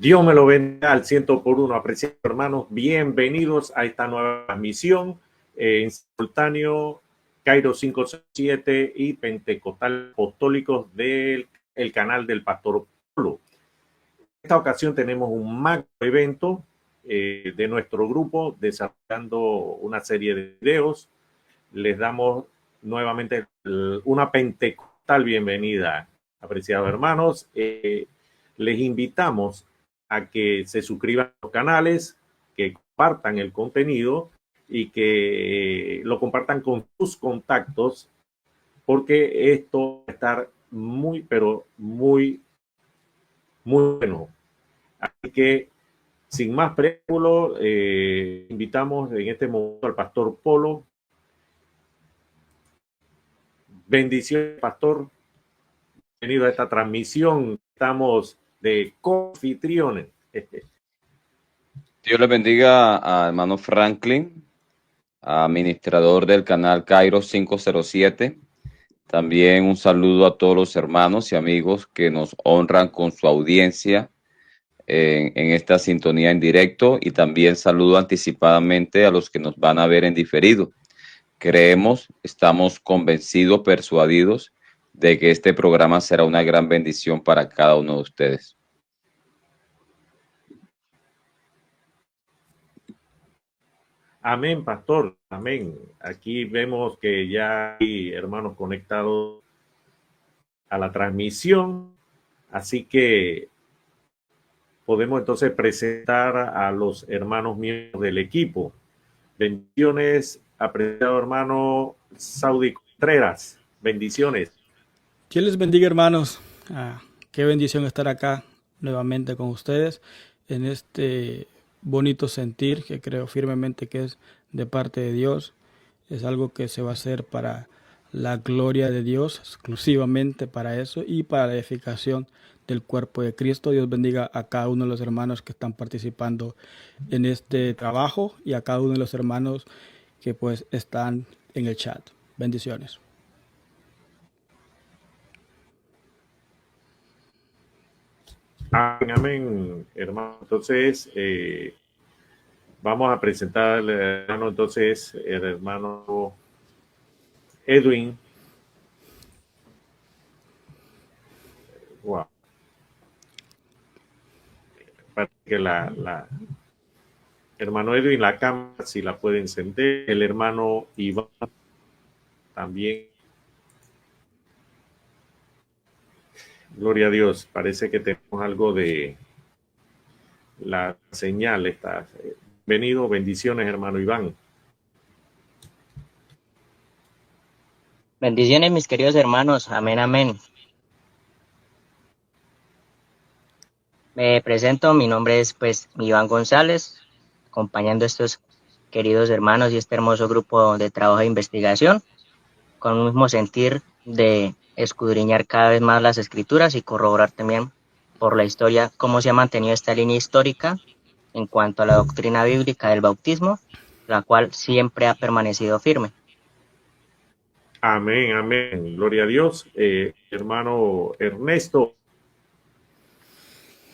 Dios me lo bendiga al 100 por 1, apreciados hermanos. Bienvenidos a esta nueva transmisión en simultáneo Cairo 507 y Pentecostal Apostólicos del canal del Pastor Polo. En esta ocasión tenemos un magno evento de nuestro grupo desarrollando una serie de videos. Les damos nuevamente una pentecostal bienvenida, apreciados hermanos. Les invitamos a que se suscriban a los canales, que compartan el contenido y que lo compartan con sus contactos, porque esto va a estar muy, pero muy, muy bueno. Así que, sin más preámbulo, invitamos en este momento al Pastor Polo. Bendiciones, Pastor. Bienvenido a esta transmisión. Estamos de coanfitriones. Dios le bendiga a hermano Franklin, administrador del canal Cairo 507. También un saludo a todos los hermanos y amigos que nos honran con su audiencia en esta sintonía en directo, y también saludo anticipadamente a los que nos van a ver en diferido. Creemos, estamos convencidos, persuadidos de que este programa será una gran bendición para cada uno de ustedes. Amén, pastor. Amén. Aquí vemos que ya hay hermanos conectados a la transmisión, así que podemos entonces presentar a los hermanos miembros del equipo. Bendiciones, apreciado hermano Saudi Contreras. Bendiciones. Dios les bendiga, hermanos. Qué bendición estar acá nuevamente con ustedes en este bonito sentir que creo firmemente que es de parte de Dios. Es algo que se va a hacer para la gloria de Dios, exclusivamente para eso y para la edificación del cuerpo de Cristo. Dios bendiga a cada uno de los hermanos que están participando en este trabajo y a cada uno de los hermanos que pues están en el chat. Bendiciones. Amén, amén, hermano. Entonces, vamos a presentar al hermano, entonces, el hermano Edwin. Wow. Para que hermano Edwin, la cámara, si la puede encender. El hermano Iván también. Gloria a Dios. Parece que tenemos algo de la señal. Está. Bienvenido, bendiciones, hermano Iván. Bendiciones, mis queridos hermanos. Amén, amén. Me presento, mi nombre es Iván González, acompañando a estos queridos hermanos y este hermoso grupo de trabajo de investigación, con un mismo sentir de escudriñar cada vez más las escrituras y corroborar también por la historia cómo se ha mantenido esta línea histórica en cuanto a la doctrina bíblica del bautismo, la cual siempre ha permanecido firme. Amén, amén. Gloria a Dios. Hermano Ernesto,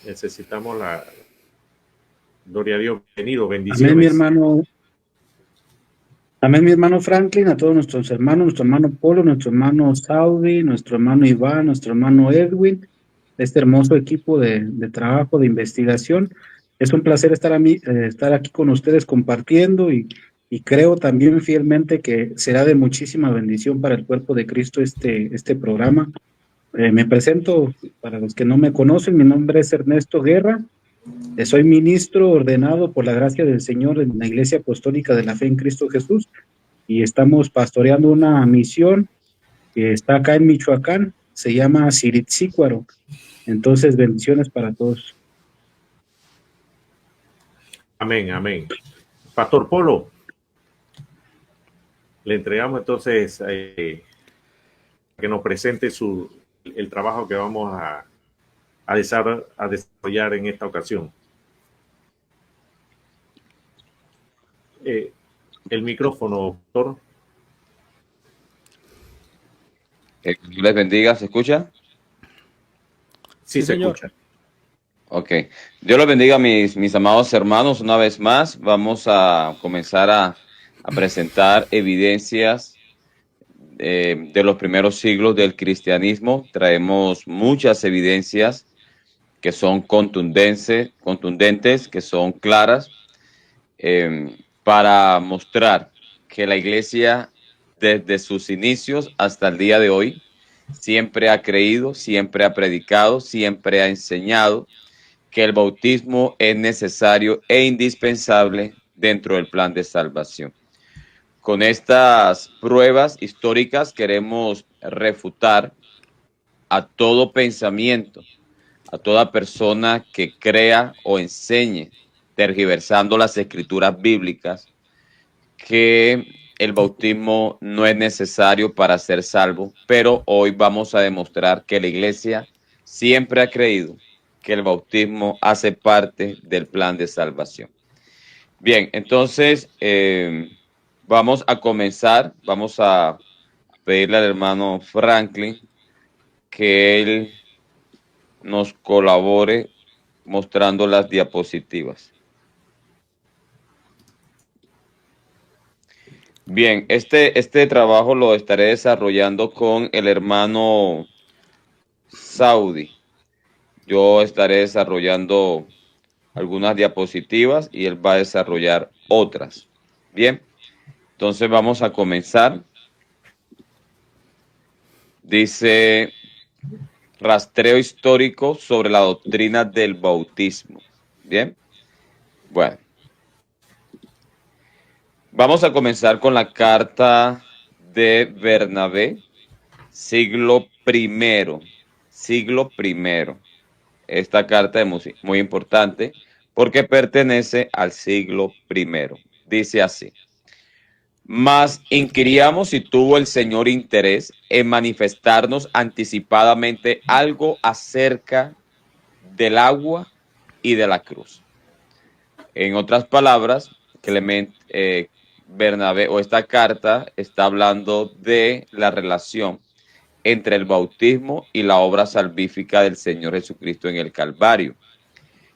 necesitamos la... Gloria a Dios, bienvenido, bendiciones. Amén, mi hermano. Amén, mi hermano Franklin, a todos nuestros hermanos, nuestro hermano Polo, nuestro hermano Saudi, nuestro hermano Iván, nuestro hermano Edwin, este hermoso equipo de trabajo, de investigación. Es un placer estar aquí con ustedes compartiendo y creo también fielmente que será de muchísima bendición para el cuerpo de Cristo este programa. Me presento, para los que no me conocen, mi nombre es Ernesto Guerra. Soy ministro ordenado por la gracia del Señor en la Iglesia Apostólica de la Fe en Cristo Jesús, y estamos pastoreando una misión que está acá en Michoacán, se llama Siritzícuaro. Entonces, bendiciones para todos. Amén, amén. Pastor Polo, le entregamos entonces que nos presente el trabajo que vamos a desarrollar en esta ocasión. El micrófono, doctor. Que Dios les bendiga, ¿se escucha? Sí, se señor. escucha. Ok. Dios los bendiga, mis amados hermanos. Una vez más, vamos a comenzar a presentar evidencias de los primeros siglos del cristianismo. Traemos muchas evidencias que son contundentes, que son claras, para mostrar que la iglesia, desde sus inicios hasta el día de hoy, siempre ha creído, siempre ha predicado, siempre ha enseñado que el bautismo es necesario e indispensable dentro del plan de salvación. Con estas pruebas históricas queremos refutar a todo pensamiento, a toda persona que crea o enseñe, tergiversando las escrituras bíblicas, que el bautismo no es necesario para ser salvo, pero hoy vamos a demostrar que la iglesia siempre ha creído que el bautismo hace parte del plan de salvación. Bien, entonces vamos a comenzar, vamos a pedirle al hermano Franklin que él nos colabore mostrando las diapositivas. Bien, este trabajo lo estaré desarrollando con el hermano Saudi. Yo estaré desarrollando algunas diapositivas y él va a desarrollar otras. Bien, entonces vamos a comenzar. Dice: rastreo histórico sobre la doctrina del bautismo. Bien, bueno. Vamos a comenzar con la carta de Bernabé, siglo I. Esta carta es muy importante porque pertenece al siglo I. Dice así: mas inquiríamos si tuvo el Señor interés en manifestarnos anticipadamente algo acerca del agua y de la cruz. En otras palabras, Bernabé, o esta carta, está hablando de la relación entre el bautismo y la obra salvífica del Señor Jesucristo en el Calvario.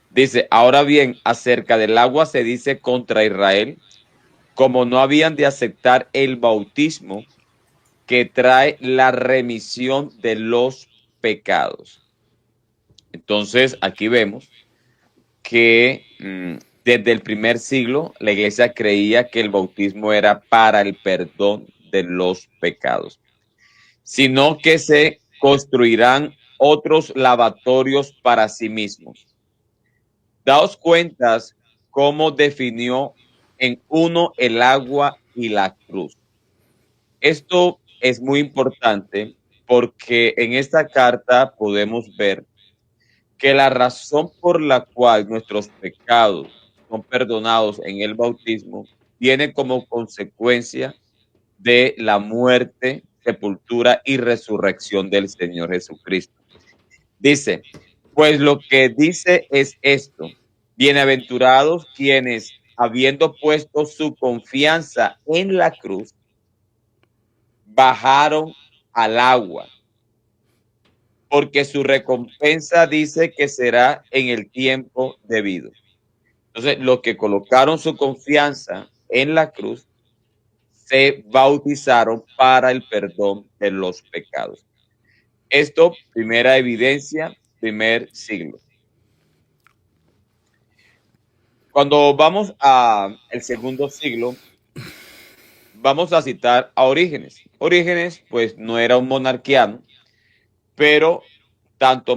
Dice: ahora bien, acerca del agua se dice contra Israel, como no habían de aceptar el bautismo que trae la remisión de los pecados. Entonces, aquí vemos que desde el primer siglo la iglesia creía que el bautismo era para el perdón de los pecados, sino que se construirán otros lavatorios para sí mismos. Daos cuenta cómo definió en uno el agua y la cruz. Esto es muy importante porque en esta carta podemos ver que la razón por la cual nuestros pecados son perdonados en el bautismo tiene como consecuencia de la muerte, sepultura y resurrección del Señor Jesucristo. Dice: pues lo que dice es esto: bienaventurados quienes, habiendo puesto su confianza en la cruz, bajaron al agua, porque su recompensa dice que será en el tiempo debido. Entonces, los que colocaron su confianza en la cruz se bautizaron para el perdón de los pecados. Esto, primera evidencia, primer siglo. Cuando vamos al segundo siglo, vamos a citar a Orígenes. Orígenes, pues, no era un monarquiano, pero tanto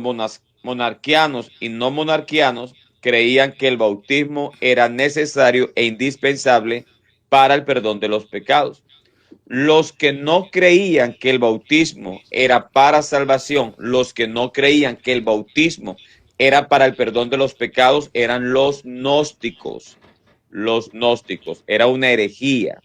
monarquianos y no monarquianos creían que el bautismo era necesario e indispensable para el perdón de los pecados. Los que no creían que el bautismo era para salvación, los que no creían que el bautismo era para el perdón de los pecados, eran los gnósticos. Los gnósticos, era una herejía.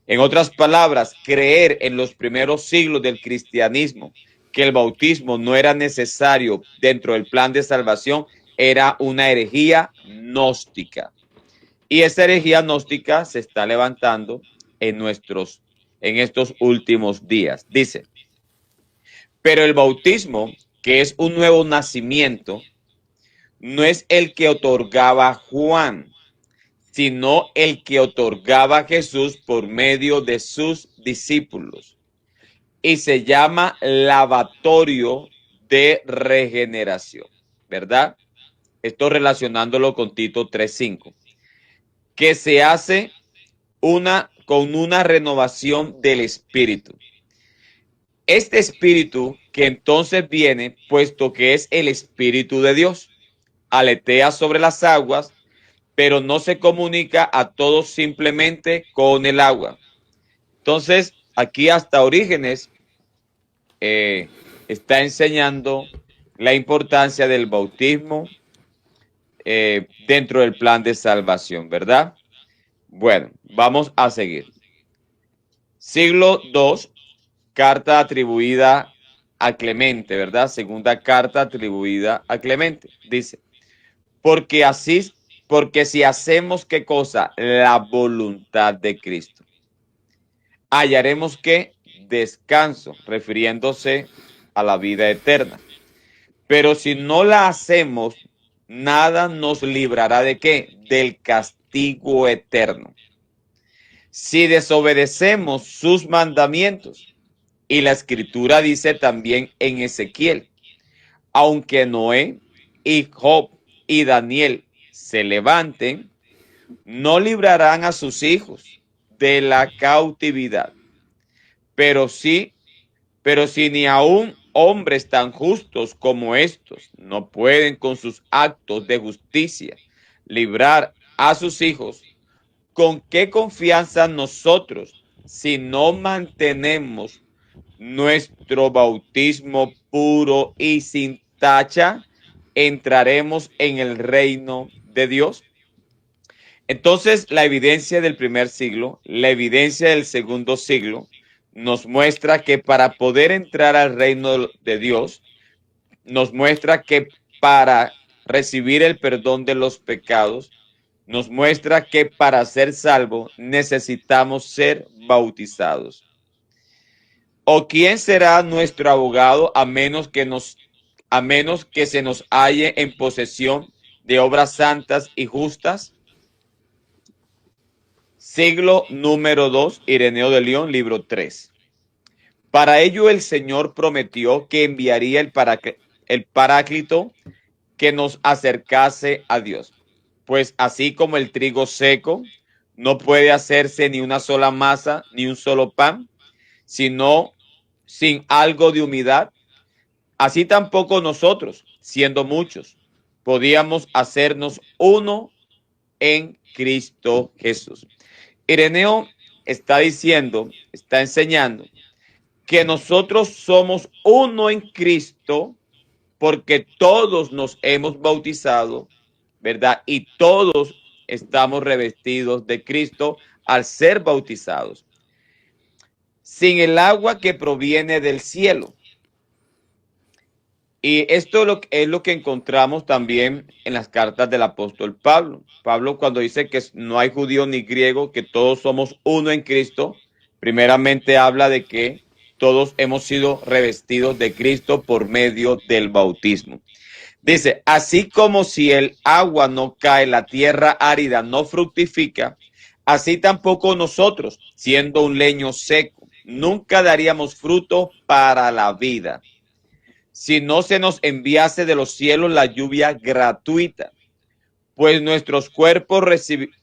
En otras palabras, creer en los primeros siglos del cristianismo que el bautismo no era necesario dentro del plan de salvación era una herejía gnóstica. Y esa herejía gnóstica se está levantando en estos últimos días. Dice: pero el bautismo, que es un nuevo nacimiento, no es el que otorgaba Juan, sino el que otorgaba Jesús por medio de sus discípulos. Y se llama lavatorio de regeneración, ¿verdad? Esto relacionándolo con Tito 3:5, que se hace con una renovación del espíritu. Este espíritu que entonces viene, puesto que es el espíritu de Dios, aletea sobre las aguas, pero no se comunica a todos simplemente con el agua. Entonces, aquí hasta Orígenes está enseñando la importancia del bautismo dentro del plan de salvación, ¿verdad? Bueno, vamos a seguir. Siglo II, carta atribuida a Clemente, ¿verdad? Segunda carta atribuida a Clemente. Dice, porque si hacemos ¿qué cosa? La voluntad de Cristo, hallaremos que descanso, refiriéndose a la vida eterna. Pero si no la hacemos, nada nos librará ¿de qué? Del castigo eterno. Si desobedecemos sus mandamientos, y la escritura dice también en Ezequiel, aunque Noé y Job y Daniel se levanten, no librarán a sus hijos de la cautividad. Pero si ni aun hombres tan justos como estos no pueden con sus actos de justicia librar a sus hijos, ¿con qué confianza nosotros, si no mantenemos nuestro bautismo puro y sin tacha, entraremos en el reino de Dios? Entonces, la evidencia del primer siglo, la evidencia del segundo siglo, nos muestra que para poder entrar al reino de Dios, nos muestra que para recibir el perdón de los pecados, nos muestra que para ser salvo necesitamos ser bautizados. ¿O quién será nuestro abogado a menos que se nos halle en posesión de obras santas y justas? Siglo número 2, Ireneo de León, libro 3. Para ello el Señor prometió que enviaría el Paráclito que nos acercase a Dios. Pues así como el trigo seco no puede hacerse ni una sola masa ni un solo pan, sino sin algo de humedad, así tampoco nosotros, siendo muchos, podíamos hacernos uno en Cristo Jesús. Ireneo está enseñando que nosotros somos uno en Cristo porque todos nos hemos bautizado, ¿verdad? Y todos estamos revestidos de Cristo al ser bautizados. Sin el agua que proviene del cielo. Y esto es lo que encontramos también en las cartas del apóstol Pablo. Pablo, cuando dice que no hay judío ni griego, que todos somos uno en Cristo, primeramente habla de que todos hemos sido revestidos de Cristo por medio del bautismo. Dice, así como si el agua no cae, la tierra árida no fructifica, así tampoco nosotros, siendo un leño seco, nunca daríamos fruto para la vida, si no se nos enviase de los cielos la lluvia gratuita, pues nuestros cuerpos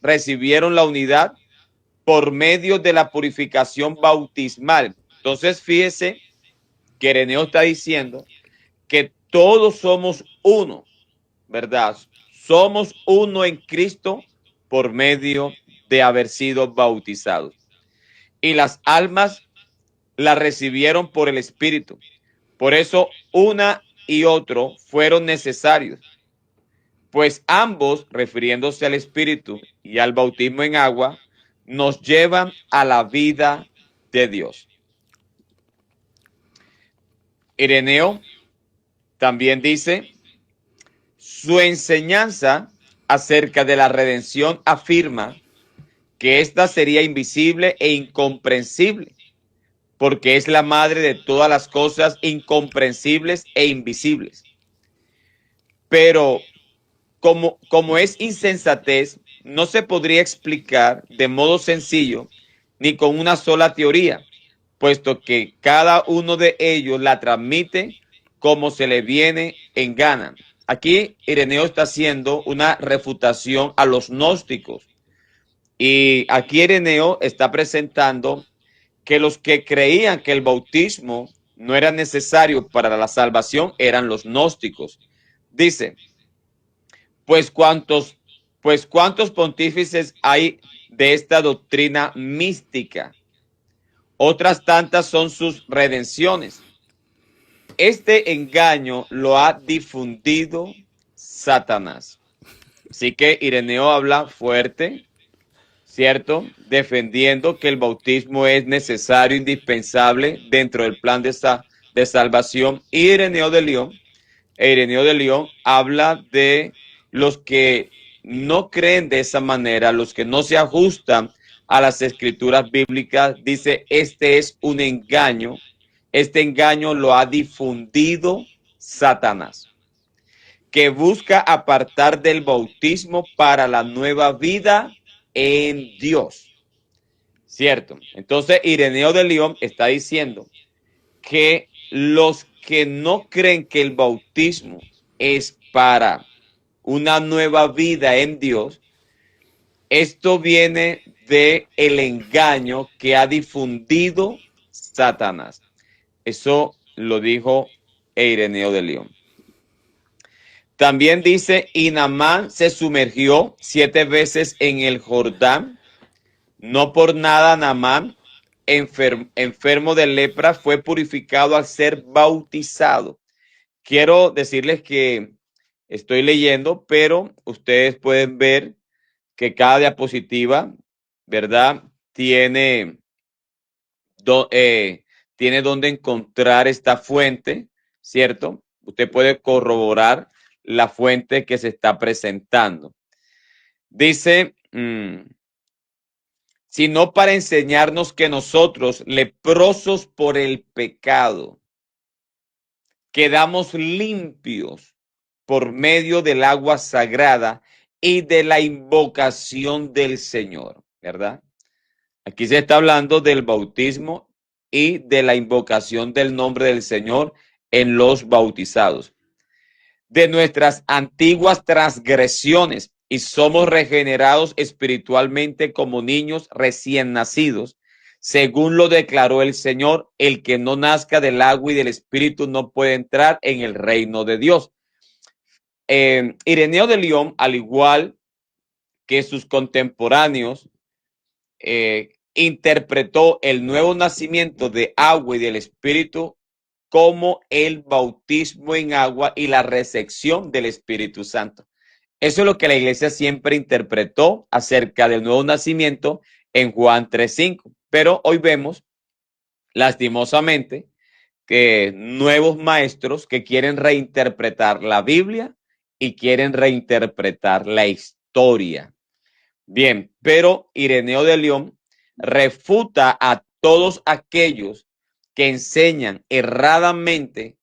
recibieron la unidad por medio de la purificación bautismal. Entonces, fíjese que Ireneo está diciendo que todos somos uno, ¿verdad? Somos uno en Cristo por medio de haber sido bautizados. Y las almas las recibieron por el Espíritu. Por eso una y otro fueron necesarios, pues ambos, refiriéndose al Espíritu y al bautismo en agua, nos llevan a la vida de Dios. Ireneo también dice, su enseñanza acerca de la redención afirma que ésta sería invisible e incomprensible, porque es la madre de todas las cosas incomprensibles e invisibles. Pero como es insensatez, no se podría explicar de modo sencillo ni con una sola teoría, puesto que cada uno de ellos la transmite como se le viene en gana. Aquí Ireneo está haciendo una refutación a los gnósticos. Y aquí Ireneo está presentando que los que creían que el bautismo no era necesario para la salvación eran los gnósticos. Dice, pues cuántos pontífices hay de esta doctrina mística. Otras tantas son sus redenciones. Este engaño lo ha difundido Satanás. Así que Ireneo habla fuerte, ¿cierto? Defendiendo que el bautismo es necesario, indispensable dentro del plan de salvación. Y Ireneo de León habla de los que no creen de esa manera, los que no se ajustan a las escrituras bíblicas. Dice, este es un engaño. Este engaño lo ha difundido Satanás, que busca apartar del bautismo para la nueva vida en Dios. ¿Cierto? Entonces, Ireneo de León está diciendo que los que no creen que el bautismo es para una nueva vida en Dios, esto viene de el engaño que ha difundido Satanás. Eso lo dijo Ireneo de León. También dice, y Naamán se sumergió 7 veces en el Jordán. No por nada Naamán, enfermo de lepra, fue purificado al ser bautizado. Quiero decirles que estoy leyendo, pero ustedes pueden ver que cada diapositiva, ¿verdad? Tiene donde encontrar esta fuente, ¿cierto? Usted puede corroborar la fuente que se está presentando. Dice, sino para enseñarnos que nosotros, leprosos por el pecado, quedamos limpios por medio del agua sagrada y de la invocación del Señor, ¿verdad? Aquí se está hablando del bautismo y de la invocación del nombre del Señor en los bautizados. De nuestras antiguas transgresiones y somos regenerados espiritualmente como niños recién nacidos, según lo declaró el Señor, el que no nazca del agua y del espíritu no puede entrar en el reino de Dios. Ireneo de León, al igual que sus contemporáneos, interpretó el nuevo nacimiento de agua y del espíritu como el bautismo en agua y la recepción del Espíritu Santo. Eso es lo que la iglesia siempre interpretó acerca del nuevo nacimiento en Juan 3:5. Pero hoy vemos, lastimosamente, que nuevos maestros que quieren reinterpretar la Biblia y quieren reinterpretar la historia. Bien, pero Ireneo de León refuta a todos aquellos que enseñan erradamente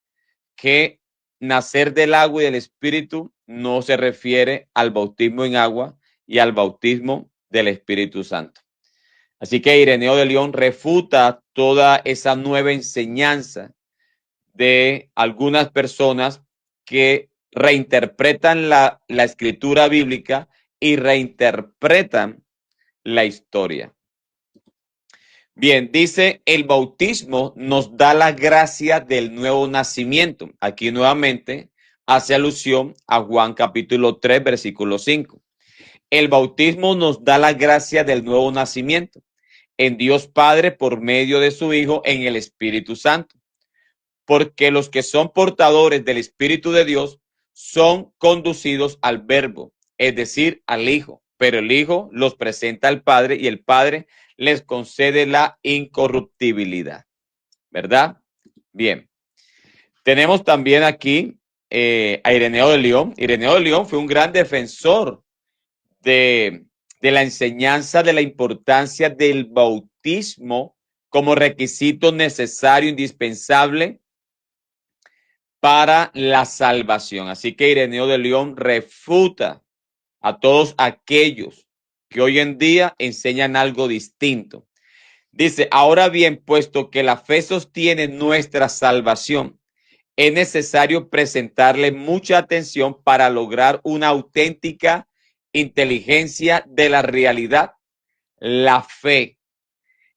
que nacer del agua y del espíritu no se refiere al bautismo en agua y al bautismo del Espíritu Santo. Así que Ireneo de León refuta toda esa nueva enseñanza de algunas personas que reinterpretan la escritura bíblica y reinterpretan la historia. Bien, dice, el bautismo nos da la gracia del nuevo nacimiento. Aquí nuevamente hace alusión a Juan capítulo 3, versículo 5. El bautismo nos da la gracia del nuevo nacimiento en Dios Padre por medio de su Hijo en el Espíritu Santo. Porque los que son portadores del Espíritu de Dios son conducidos al Verbo, es decir, al Hijo. Pero el Hijo los presenta al Padre y el Padre les concede la incorruptibilidad, ¿verdad? Bien. Tenemos también aquí a Ireneo de León. Ireneo de León fue un gran defensor de la enseñanza de la importancia del bautismo como requisito necesario, indispensable para la salvación. Así que Ireneo de León refuta a todos aquellos que hoy en día enseñan algo distinto. Dice, ahora bien, puesto que la fe sostiene nuestra salvación, es necesario presentarle mucha atención para lograr una auténtica inteligencia de la realidad. La fe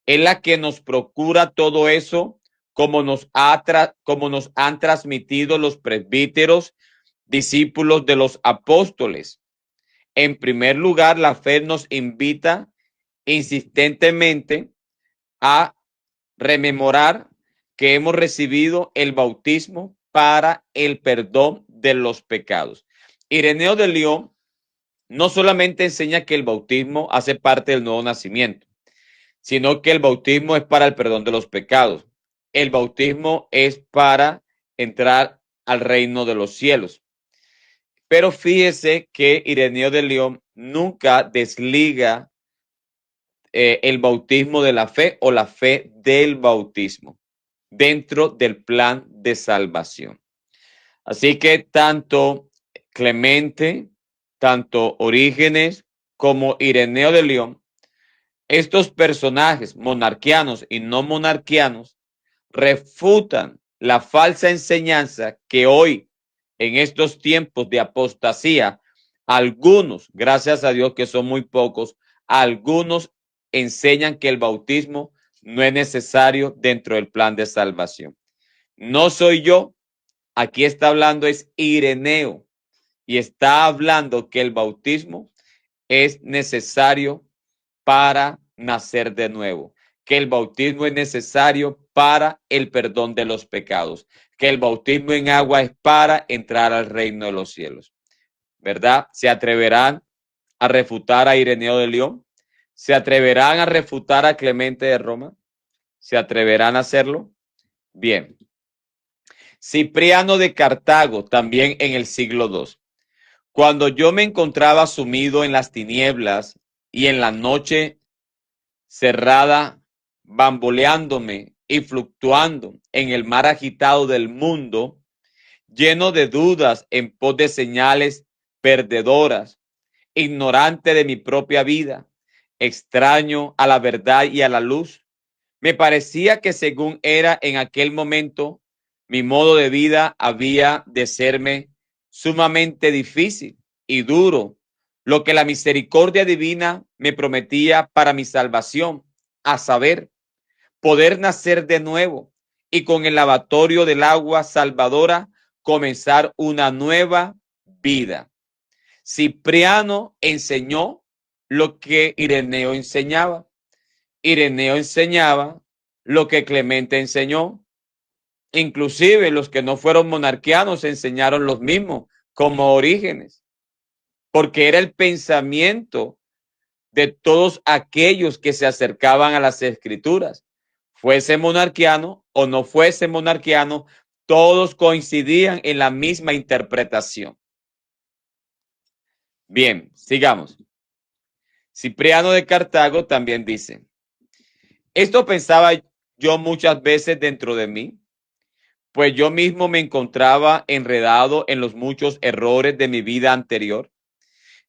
es la que nos procura todo eso, como nos han transmitido los presbíteros, discípulos de los apóstoles. En primer lugar, la fe nos invita insistentemente a rememorar que hemos recibido el bautismo para el perdón de los pecados. Ireneo de León no solamente enseña que el bautismo hace parte del nuevo nacimiento, sino que el bautismo es para el perdón de los pecados. El bautismo es para entrar al reino de los cielos. Pero fíjese que Ireneo de León nunca desliga el bautismo de la fe o la fe del bautismo dentro del plan de salvación. Así que tanto Clemente, tanto Orígenes como Ireneo de León, estos personajes monarquianos y no monarquianos refutan la falsa enseñanza que hoy, en estos tiempos de apostasía, algunos, gracias a Dios que son muy pocos, algunos enseñan que el bautismo no es necesario dentro del plan de salvación. No soy yo, aquí está hablando es Ireneo y está hablando que el bautismo es necesario para nacer de nuevo, que el bautismo es necesario para el perdón de los pecados, que el bautismo en agua es para entrar al reino de los cielos. ¿Verdad? ¿Se atreverán a refutar a Ireneo de León? ¿Se atreverán a refutar a Clemente de Roma? ¿Se atreverán a hacerlo? Bien. Cipriano de Cartago, también en el siglo II. Cuando yo me encontraba sumido en las tinieblas y en la noche cerrada, bamboleándome y fluctuando en el mar agitado del mundo, lleno de dudas en pos de señales perdedoras, ignorante de mi propia vida, extraño a la verdad y a la luz, me parecía que según era en aquel momento, mi modo de vida había de serme sumamente difícil y duro, lo que la misericordia divina me prometía para mi salvación, a saber, poder nacer de nuevo y con el lavatorio del agua salvadora comenzar una nueva vida. Cipriano enseñó lo que Ireneo enseñaba. Ireneo enseñaba lo que Clemente enseñó. Inclusive los que no fueron monarquianos enseñaron los mismos, como Orígenes, porque era el pensamiento de todos aquellos que se acercaban a las escrituras. Fuese monarquiano o no fuese monarquiano, todos coincidían en la misma interpretación. Bien, sigamos. Cipriano de Cartago también dice, esto pensaba yo muchas veces dentro de mí, pues yo mismo me encontraba enredado en los muchos errores de mi vida anterior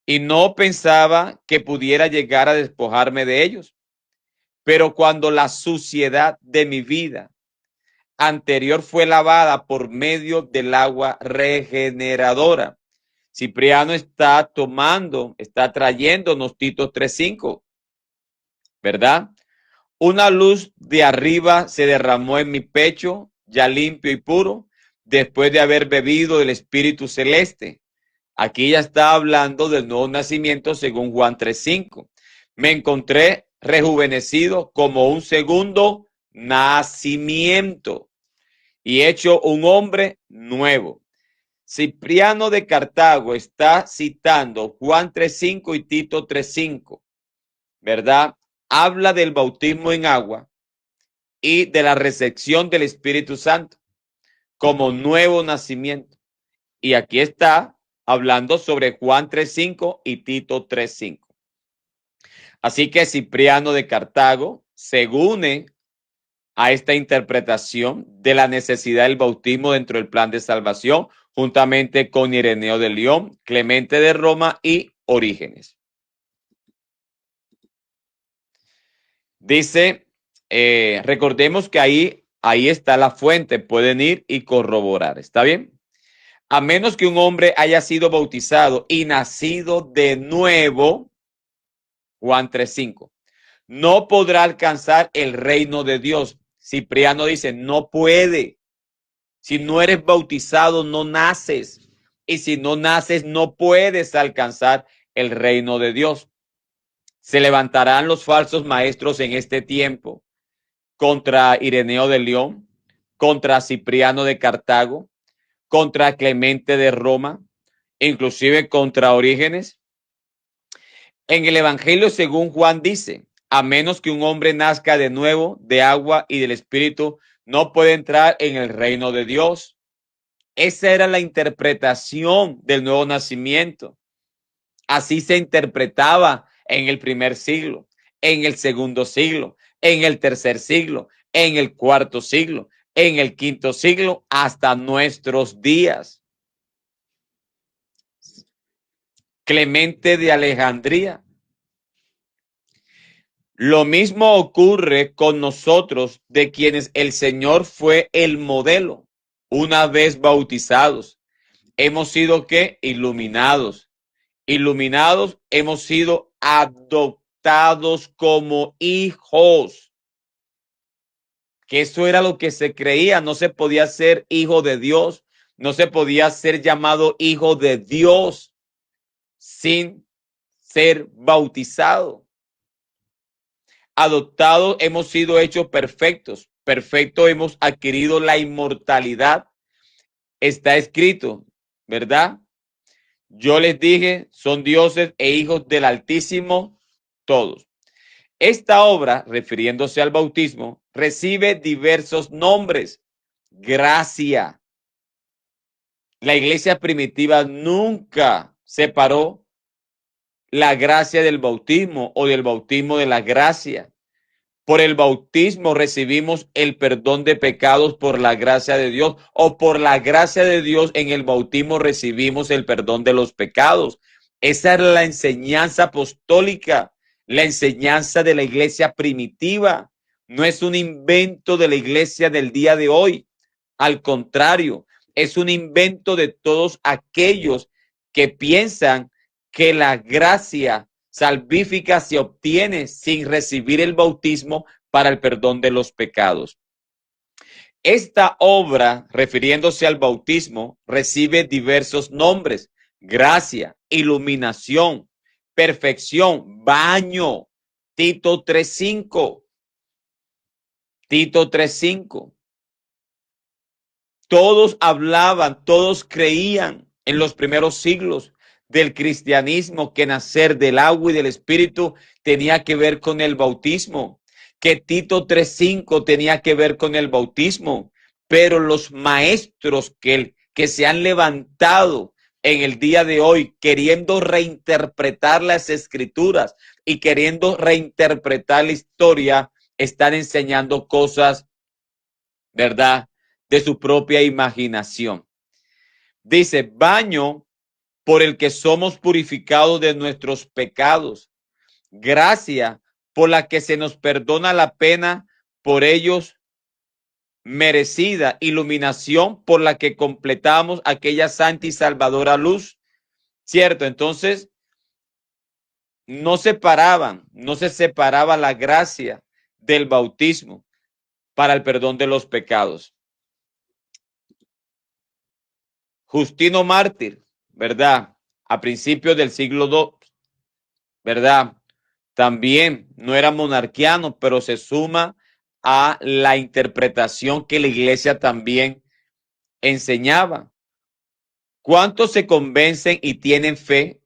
y no pensaba que pudiera llegar a despojarme de ellos. Pero cuando la suciedad de mi vida anterior fue lavada por medio del agua regeneradora, Cipriano está trayéndonos Tito 3:5, ¿verdad? Una luz de arriba se derramó en mi pecho, ya limpio y puro, después de haber bebido del Espíritu Celeste. Aquí ya está hablando del nuevo nacimiento según Juan 3:5. Me encontré rejuvenecido como un segundo nacimiento y hecho un hombre nuevo. Cipriano de Cartago está citando Juan 3:5 y Tito 3:5, ¿verdad? Habla del bautismo en agua y de la recepción del Espíritu Santo como nuevo nacimiento. Y aquí está hablando sobre Juan 3:5 y Tito 3:5. Así que Cipriano de Cartago se une a esta interpretación de la necesidad del bautismo dentro del plan de salvación, juntamente con Ireneo de León, Clemente de Roma y Orígenes. Dice, recordemos que ahí está la fuente, pueden ir y corroborar, ¿está bien? A menos que un hombre haya sido bautizado y nacido de nuevo, Juan 3:5, no podrá alcanzar el reino de Dios. Cipriano dice, no puede. Si no eres bautizado, no naces. Y si no naces, no puedes alcanzar el reino de Dios. Se levantarán los falsos maestros en este tiempo contra Ireneo de León, contra Cipriano de Cartago, contra Clemente de Roma, inclusive contra Orígenes. En el Evangelio según Juan dice, a menos que un hombre nazca de nuevo de agua y del Espíritu, no puede entrar en el reino de Dios. Esa era la interpretación del nuevo nacimiento. Así se interpretaba en el primer siglo, en el segundo siglo, en el tercer siglo, en el cuarto siglo, en el quinto siglo, hasta nuestros días. Clemente de Alejandría. Lo mismo ocurre con nosotros, de quienes el Señor fue el modelo. Una vez bautizados, hemos sido ¿qué? Iluminados. Iluminados, hemos sido adoptados como hijos. Que eso era lo que se creía, no se podía ser hijo de Dios, no se podía ser llamado hijo de Dios sin ser bautizado. Adoptados, hemos sido hechos perfectos. Perfecto, hemos adquirido la inmortalidad. Está escrito, ¿verdad? Yo les dije, son dioses e hijos del Altísimo todos. Esta obra, refiriéndose al bautismo, recibe diversos nombres. Gracia. La iglesia primitiva nunca separó la gracia del bautismo o del bautismo de la gracia. Por el bautismo recibimos el perdón de pecados por la gracia de Dios, o por la gracia de Dios en el bautismo recibimos el perdón de los pecados. Esa era la enseñanza apostólica, la enseñanza de la iglesia primitiva. No es un invento de la iglesia del día de hoy. Al contrario, es un invento de todos aquellos que piensan que la gracia salvífica se obtiene sin recibir el bautismo para el perdón de los pecados. Esta obra, refiriéndose al bautismo, recibe diversos nombres: gracia, iluminación, perfección, baño. Tito 3:5. Tito 3:5. Todos hablaban, todos creían en los primeros siglos del cristianismo que nacer del agua y del Espíritu tenía que ver con el bautismo, que Tito 3:5 tenía que ver con el bautismo, pero los maestros que se han levantado en el día de hoy queriendo reinterpretar las escrituras y queriendo reinterpretar la historia, están enseñando cosas, ¿verdad?, de su propia imaginación. Dice, baño por el que somos purificados de nuestros pecados, gracia por la que se nos perdona la pena por ellos merecida, iluminación por la que completamos aquella santa y salvadora luz, ¿cierto? Entonces, no se separaba la gracia del bautismo para el perdón de los pecados. Justino Mártir, ¿verdad? A principios del siglo II, ¿verdad? También no era monarquiano, pero se suma a la interpretación que la iglesia también enseñaba. ¿Cuántos se convencen y tienen fe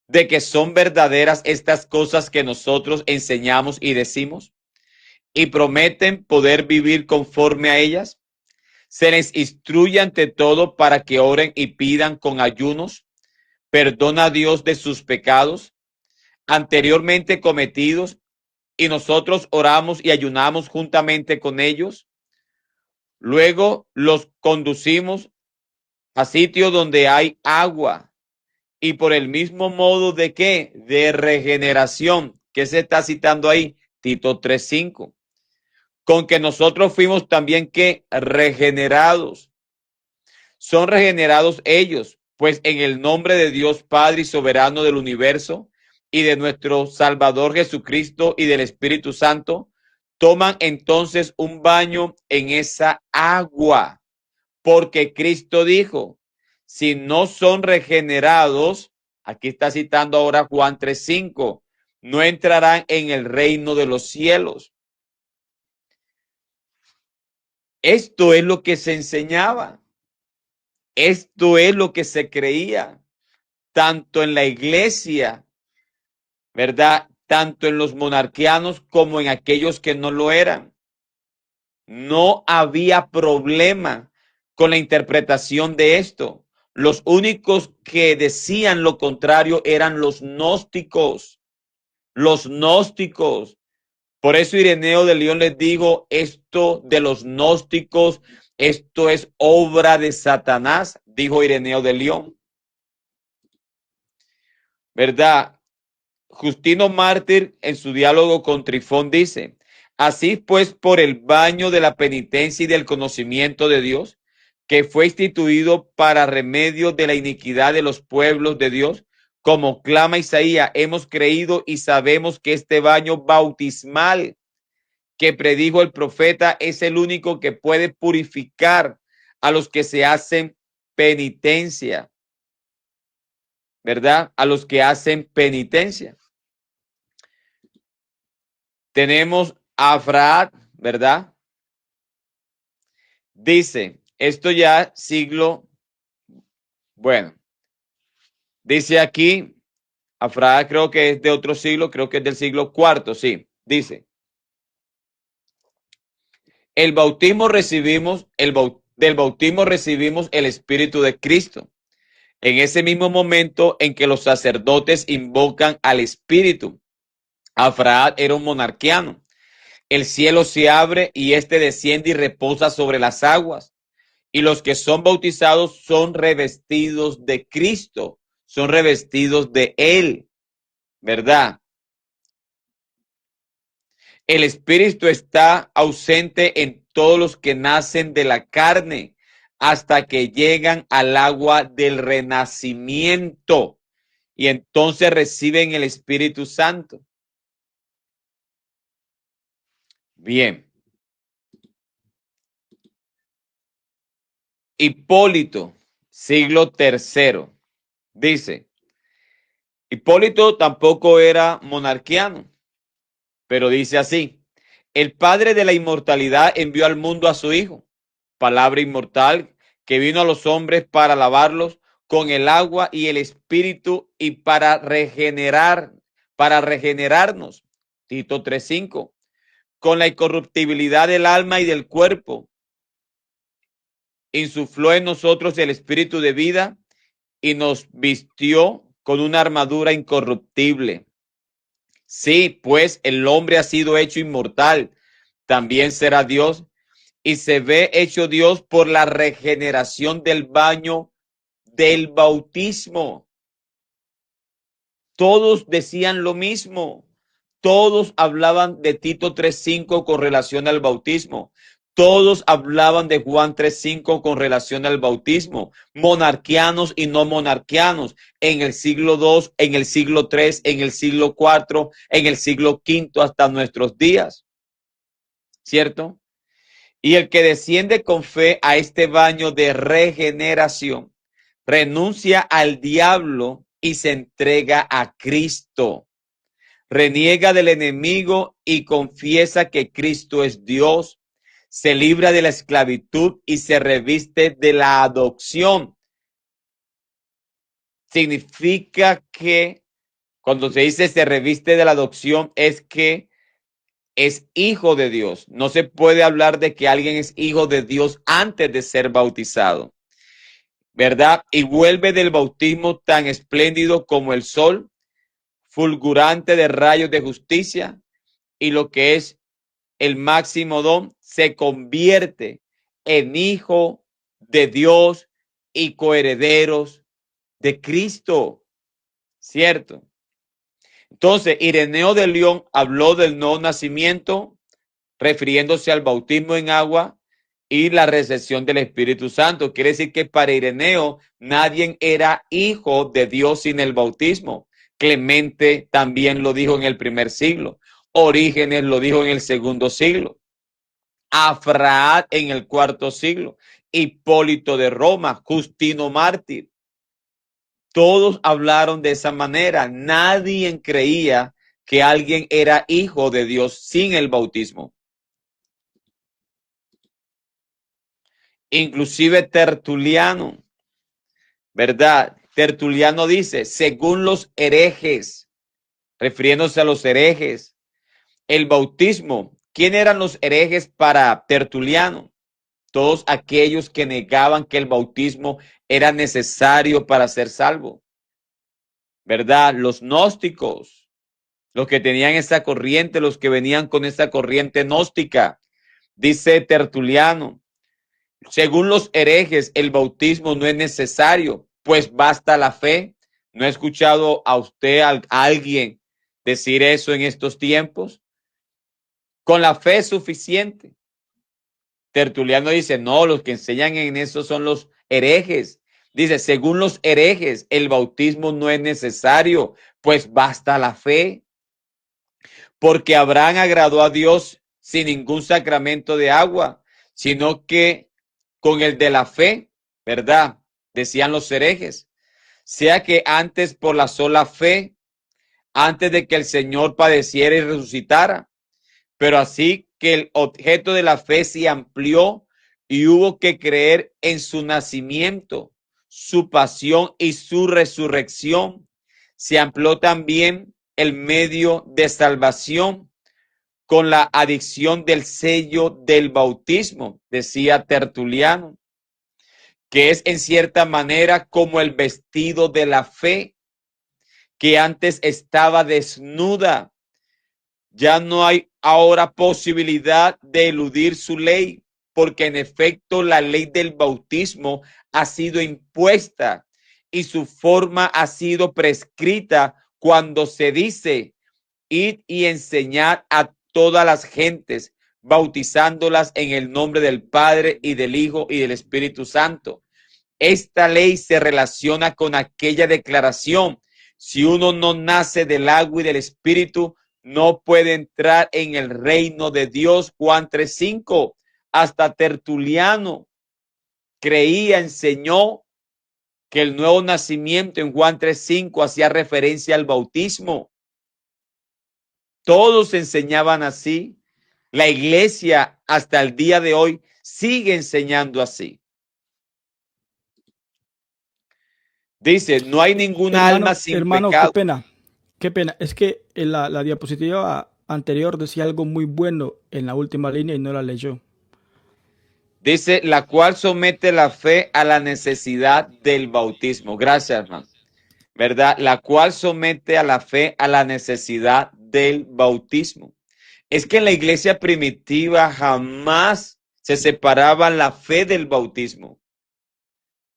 de que son verdaderas estas cosas que nosotros enseñamos y decimos? ¿Y prometen poder vivir conforme a ellas? Se les instruye ante todo para que oren y pidan con ayunos perdón a Dios de sus pecados anteriormente cometidos y nosotros oramos y ayunamos juntamente con ellos. Luego los conducimos a sitios donde hay agua y por el mismo modo de ¿qué? De regeneración. ¿Qué se está citando ahí? Tito 3:5. Con que nosotros fuimos también ¿qué? Regenerados. Son regenerados ellos, pues en el nombre de Dios Padre y soberano del universo y de nuestro Salvador Jesucristo y del Espíritu Santo, toman entonces un baño en esa agua, porque Cristo dijo, si no son regenerados, aquí está citando ahora Juan 3:5, no entrarán en el reino de los cielos. Esto es lo que se enseñaba. Esto es lo que se creía, tanto en la iglesia, ¿verdad? Tanto en los monarquianos como en aquellos que no lo eran. No había problema con la interpretación de esto. Los únicos que decían lo contrario eran los gnósticos. Los gnósticos. Por eso Ireneo de León les dijo, esto de los gnósticos, esto es obra de Satanás, dijo Ireneo de León. ¿Verdad? Justino Mártir en su diálogo con Trifón dice, así pues por el baño de la penitencia y del conocimiento de Dios, que fue instituido para remedio de la iniquidad de los pueblos de Dios, como clama Isaías, hemos creído y sabemos que este baño bautismal que predijo el profeta es el único que puede purificar a los que se hacen penitencia, ¿verdad? A los que hacen penitencia. Tenemos a Afraad, ¿verdad? Dice, esto ya siglo, bueno, dice aquí, Afraad creo que es de otro siglo, creo que es del siglo IV, sí, dice, del bautismo recibimos el Espíritu de Cristo. En ese mismo momento en que los sacerdotes invocan al Espíritu. Afraad era un monarquiano. El cielo se abre y éste desciende y reposa sobre las aguas. Y los que son bautizados son revestidos de Cristo, son revestidos de Él, ¿verdad? El Espíritu está ausente en todos los que nacen de la carne hasta que llegan al agua del renacimiento y entonces reciben el Espíritu Santo. Bien. Hipólito, siglo III, dice, Hipólito tampoco era monarquiano, pero dice así, el Padre de la inmortalidad envió al mundo a su Hijo, palabra inmortal, que vino a los hombres para lavarlos con el agua y el Espíritu y para regenerarnos, Tito 3:5, con la incorruptibilidad del alma y del cuerpo. Insufló en nosotros el espíritu de vida y nos vistió con una armadura incorruptible. Sí, pues el hombre ha sido hecho inmortal, también será Dios, y se ve hecho Dios por la regeneración del baño del bautismo. Todos decían lo mismo. Todos hablaban de Tito 3:5 con relación al bautismo. Todos hablaban de Juan 3:5 con relación al bautismo. Monarquianos y no monarquianos. En el siglo II, en el siglo III, en el siglo IV, en el siglo V hasta nuestros días. ¿Cierto? Y el que desciende con fe a este baño de regeneración renuncia al diablo y se entrega a Cristo. Reniega del enemigo y confiesa que Cristo es Dios. Se libra de la esclavitud y se reviste de la adopción. Significa que cuando se dice se reviste de la adopción es que es hijo de Dios. No se puede hablar de que alguien es hijo de Dios antes de ser bautizado, ¿verdad? Y vuelve del bautismo tan espléndido como el sol, fulgurante de rayos de justicia, y lo que es el máximo don, se convierte en hijo de Dios y coherederos de Cristo, ¿cierto? Entonces, Ireneo de León habló del nuevo nacimiento, refiriéndose al bautismo en agua y la recepción del Espíritu Santo. Quiere decir que para Ireneo nadie era hijo de Dios sin el bautismo. Clemente también lo dijo en el primer siglo. Orígenes lo dijo en el segundo siglo. Afraad en el cuarto siglo. Hipólito de Roma, Justino mártir. Todos hablaron de esa manera. Nadie creía que alguien era hijo de Dios sin el bautismo. Inclusive Tertuliano, ¿verdad? Tertuliano dice, según los herejes, refiriéndose a los herejes, el bautismo, ¿quién eran los herejes para Tertuliano? Todos aquellos que negaban que el bautismo era necesario para ser salvo, ¿verdad? Los gnósticos, los que tenían esa corriente, los que venían con esa corriente gnóstica, dice Tertuliano. Según los herejes, el bautismo no es necesario, pues basta la fe. ¿No he escuchado a usted, a alguien, decir eso en estos tiempos? Con la fe es suficiente. Tertuliano dice, no, los que enseñan en eso son los herejes. Dice, según los herejes, el bautismo no es necesario, pues basta la fe. Porque Abraham agradó a Dios sin ningún sacramento de agua, sino que con el de la fe, ¿verdad? Decían los herejes. Sea que antes por la sola fe, antes de que el Señor padeciera y resucitara, pero así que el objeto de la fe se amplió y hubo que creer en su nacimiento, su pasión y su resurrección. Se amplió también el medio de salvación con la adicción del sello del bautismo, decía Tertuliano, que es en cierta manera como el vestido de la fe, que antes estaba desnuda. Ya no hay ahora posibilidad de eludir su ley, porque en efecto la ley del bautismo ha sido impuesta y su forma ha sido prescrita cuando se dice, id y enseñad a todas las gentes, bautizándolas en el nombre del Padre y del Hijo y del Espíritu Santo. Esta ley se relaciona con aquella declaración. Si uno no nace del agua y del Espíritu, no puede entrar en el reino de Dios. Juan 3:5. Hasta Tertuliano creía, enseñó que el nuevo nacimiento en Juan 3:5 hacía referencia al bautismo. Todos enseñaban así. La iglesia hasta el día de hoy sigue enseñando así. Dice, no hay ninguna alma sin pecado. Qué pena. Es que en la diapositiva anterior decía algo muy bueno en la última línea y no la leyó. Dice, la cual somete la fe a la necesidad del bautismo. Gracias, hermano. ¿Verdad? La cual somete a la fe a la necesidad del bautismo. Es que en la iglesia primitiva jamás se separaba la fe del bautismo.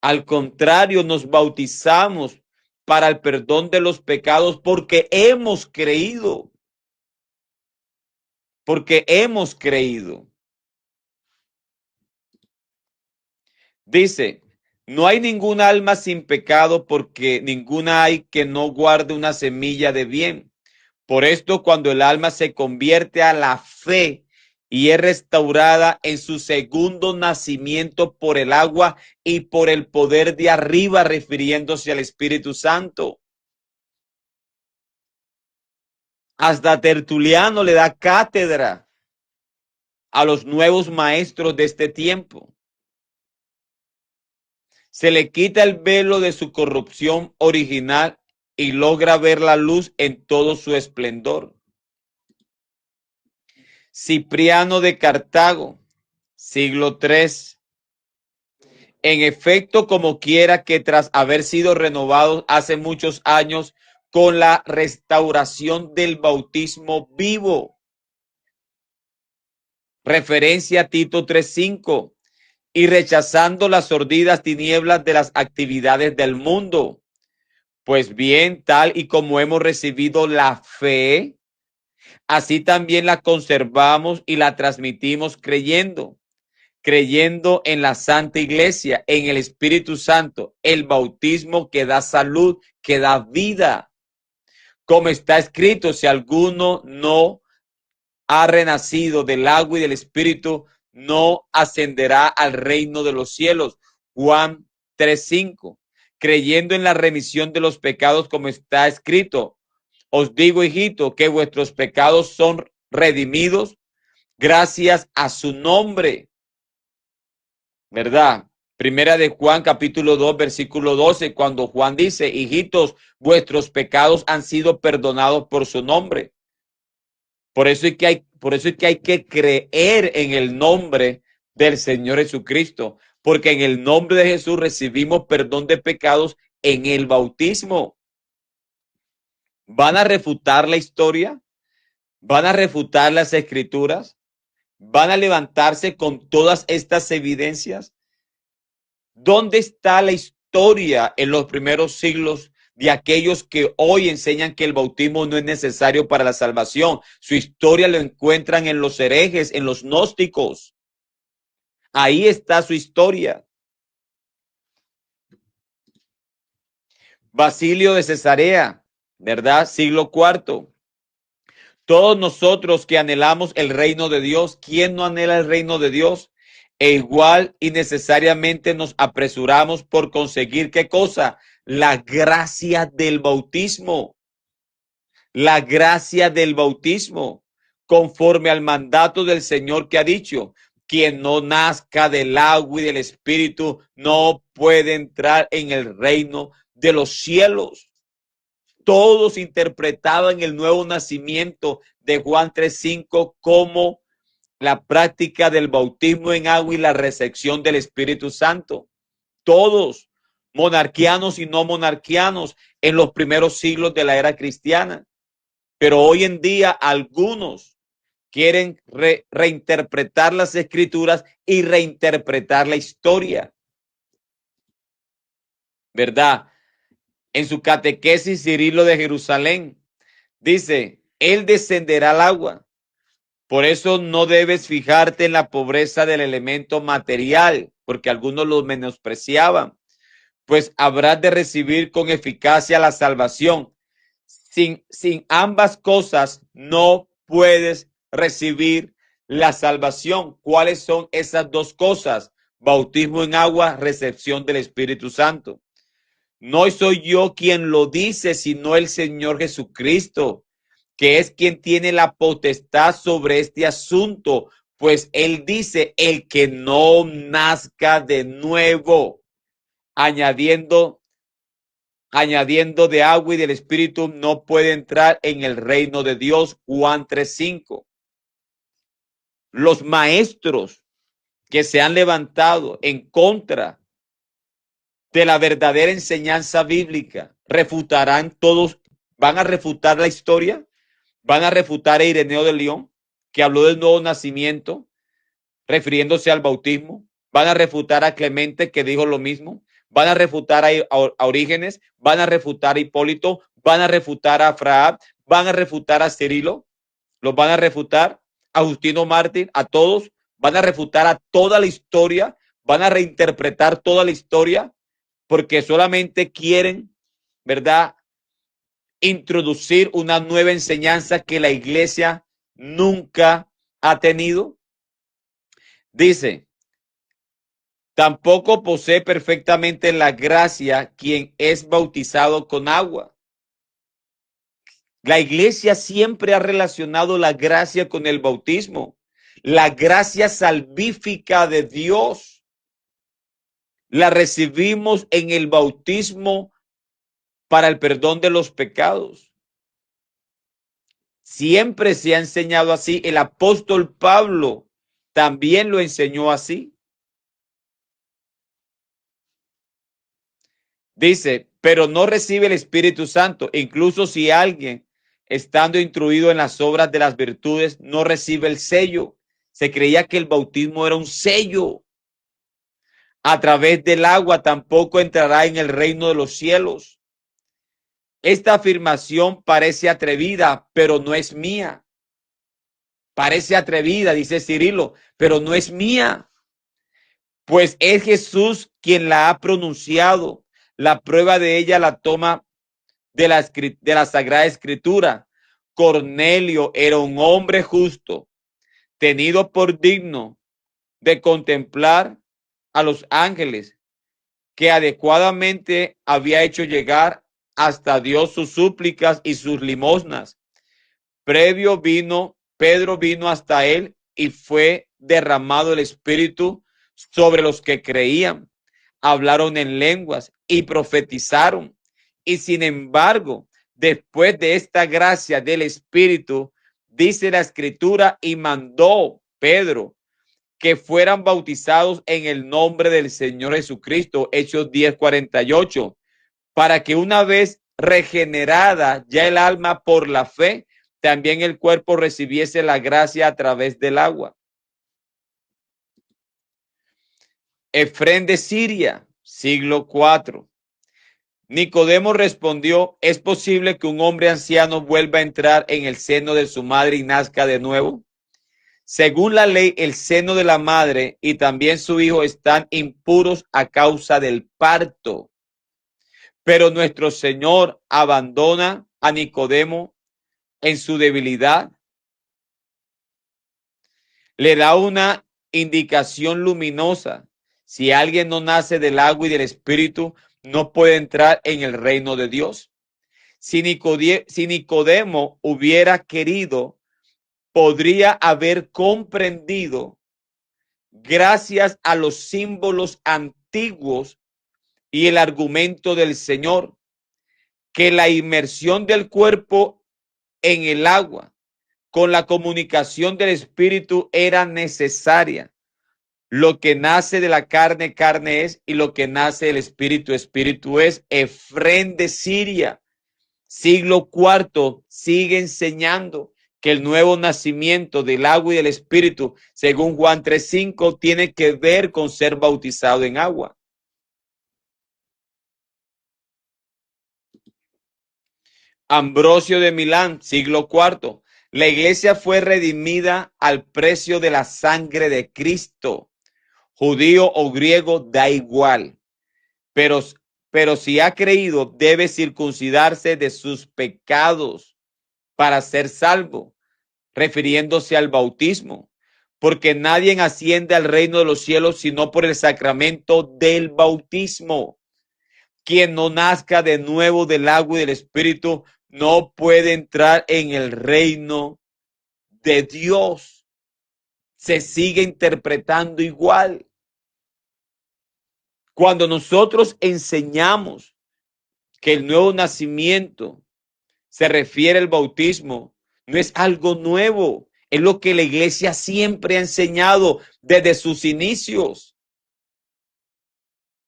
Al contrario, nos bautizamos para el perdón de los pecados porque hemos creído. Porque hemos creído. Dice, no hay ninguna alma sin pecado porque ninguna hay que no guarde una semilla de bien. Por esto, cuando el alma se convierte a la fe y es restaurada en su segundo nacimiento por el agua y por el poder de arriba, refiriéndose al Espíritu Santo. Hasta Tertuliano le da cátedra a los nuevos maestros de este tiempo. Se le quita el velo de su corrupción original y logra ver la luz en todo su esplendor. Cipriano de Cartago, siglo III. En efecto, como quiera que tras haber sido renovados hace muchos años con la restauración del bautismo vivo, referencia a Tito 3:5, y rechazando las sordidas tinieblas de las actividades del mundo. Pues bien, tal y como hemos recibido la fe, así también la conservamos y la transmitimos creyendo en la Santa Iglesia, en el Espíritu Santo, el bautismo que da salud, que da vida. Como está escrito, si alguno no ha renacido del agua y del Espíritu, no ascenderá al reino de los cielos. Juan 3:5. Creyendo en la remisión de los pecados, como está escrito, os digo, hijito, que vuestros pecados son redimidos gracias a su nombre. ¿Verdad? Primera de Juan, capítulo 2, versículo 12, cuando Juan dice, hijitos, vuestros pecados han sido perdonados por su nombre. Por eso es que hay que creer en el nombre del Señor Jesucristo, porque en el nombre de Jesús recibimos perdón de pecados en el bautismo. ¿Van a refutar la historia? ¿Van a refutar las escrituras? ¿Van a levantarse con todas estas evidencias? ¿Dónde está la historia en los primeros siglos de aquellos que hoy enseñan que el bautismo no es necesario para la salvación? Su historia lo encuentran en los herejes, en los gnósticos. Ahí está su historia. Basilio de Cesarea, ¿verdad? Siglo IV. Todos nosotros que anhelamos el reino de Dios, ¿quién no anhela el reino de Dios? E igual y necesariamente nos apresuramos por conseguir ¿qué cosa? La gracia del bautismo. La gracia del bautismo, conforme al mandato del Señor que ha dicho, quien no nazca del agua y del Espíritu no puede entrar en el reino de los cielos. Todos interpretaban el nuevo nacimiento de Juan 3:5 como la práctica del bautismo en agua y la recepción del Espíritu Santo. Todos, monarquianos y no monarquianos, en los primeros siglos de la era cristiana. Pero hoy en día algunos quieren reinterpretar las escrituras y reinterpretar la historia. ¿Verdad? En su catequesis, Cirilo de Jerusalén dice, él descenderá al agua. Por eso no debes fijarte en la pobreza del elemento material, porque algunos lo menospreciaban, pues habrás de recibir con eficacia la salvación. Sin ambas cosas no puedes recibir la salvación. ¿Cuáles son esas dos cosas? Bautismo en agua, recepción del Espíritu Santo. No soy yo quien lo dice, sino el Señor Jesucristo, que es quien tiene la potestad sobre este asunto, pues Él dice, el que no nazca de nuevo, añadiendo de agua y del Espíritu, no puede entrar en el reino de Dios. Juan 3:5. Los maestros que se han levantado en contra de la verdadera enseñanza bíblica refutarán todos, van a refutar la historia, van a refutar a Ireneo de León, que habló del nuevo nacimiento, refiriéndose al bautismo, van a refutar a Clemente, que dijo lo mismo, van a refutar a Orígenes, van a refutar a Hipólito, van a refutar a Fraab, van a refutar a Cirilo, los van a refutar a Justino Mártir, a todos, van a refutar a toda la historia, van a reinterpretar toda la historia, porque solamente quieren, ¿verdad?, introducir una nueva enseñanza que la iglesia nunca ha tenido. Dice, tampoco posee perfectamente la gracia quien es bautizado con agua. La iglesia siempre ha relacionado la gracia con el bautismo, la gracia salvífica de Dios. La recibimos en el bautismo para el perdón de los pecados. Siempre se ha enseñado así. El apóstol Pablo también lo enseñó así. Dice, pero no recibe el Espíritu Santo, incluso si alguien, estando instruido en las obras de las virtudes, no recibe el sello, Se creía que el bautismo era un sello. A través del agua tampoco entrará en el reino de los cielos. Esta afirmación parece atrevida, pero no es mía. Parece atrevida, dice Cirilo, pero no es mía. Pues es Jesús quien la ha pronunciado. La prueba de ella la toma de la Sagrada Escritura. Cornelio era un hombre justo, tenido por digno de contemplar a los ángeles, que adecuadamente había hecho llegar hasta Dios sus súplicas y sus limosnas. Pedro vino hasta él y fue derramado el Espíritu sobre los que creían. Hablaron en lenguas y profetizaron. Y sin embargo, después de esta gracia del Espíritu, dice la Escritura, y mandó Pedro que fueran bautizados en el nombre del Señor Jesucristo, Hechos 10:48, para que una vez regenerada ya el alma por la fe, también el cuerpo recibiese la gracia a través del agua. Efrén de Siria, siglo IV. Nicodemo respondió: ¿es posible que un hombre anciano vuelva a entrar en el seno de su madre y nazca de nuevo? Según la ley, el seno de la madre y también su hijo están impuros a causa del parto. Pero nuestro Señor abandona a Nicodemo en su debilidad. Le da una indicación luminosa. Si alguien no nace del agua y del Espíritu, no puede entrar en el reino de Dios. Si Nicodemo hubiera querido, podría haber comprendido, gracias a los símbolos antiguos y el argumento del Señor, que la inmersión del cuerpo en el agua con la comunicación del Espíritu era necesaria. Lo que nace de la carne, carne es, y lo que nace del Espíritu, Espíritu es. Efrén de Siria, siglo IV, sigue enseñando que el nuevo nacimiento del agua y del Espíritu, según Juan 3:5, tiene que ver con ser bautizado en agua. Ambrosio de Milán, siglo IV. La iglesia fue redimida al precio de la sangre de Cristo. Judío o griego, da igual. Pero si ha creído, debe circuncidarse de sus pecados para ser salvo, refiriéndose al bautismo, porque nadie asciende al reino de los cielos sino por el sacramento del bautismo. Quien no nazca de nuevo del agua y del Espíritu no puede entrar en el reino de Dios. Se sigue interpretando igual. Cuando nosotros enseñamos que el nuevo nacimiento se refiere al bautismo, no es algo nuevo, es lo que la iglesia siempre ha enseñado desde sus inicios.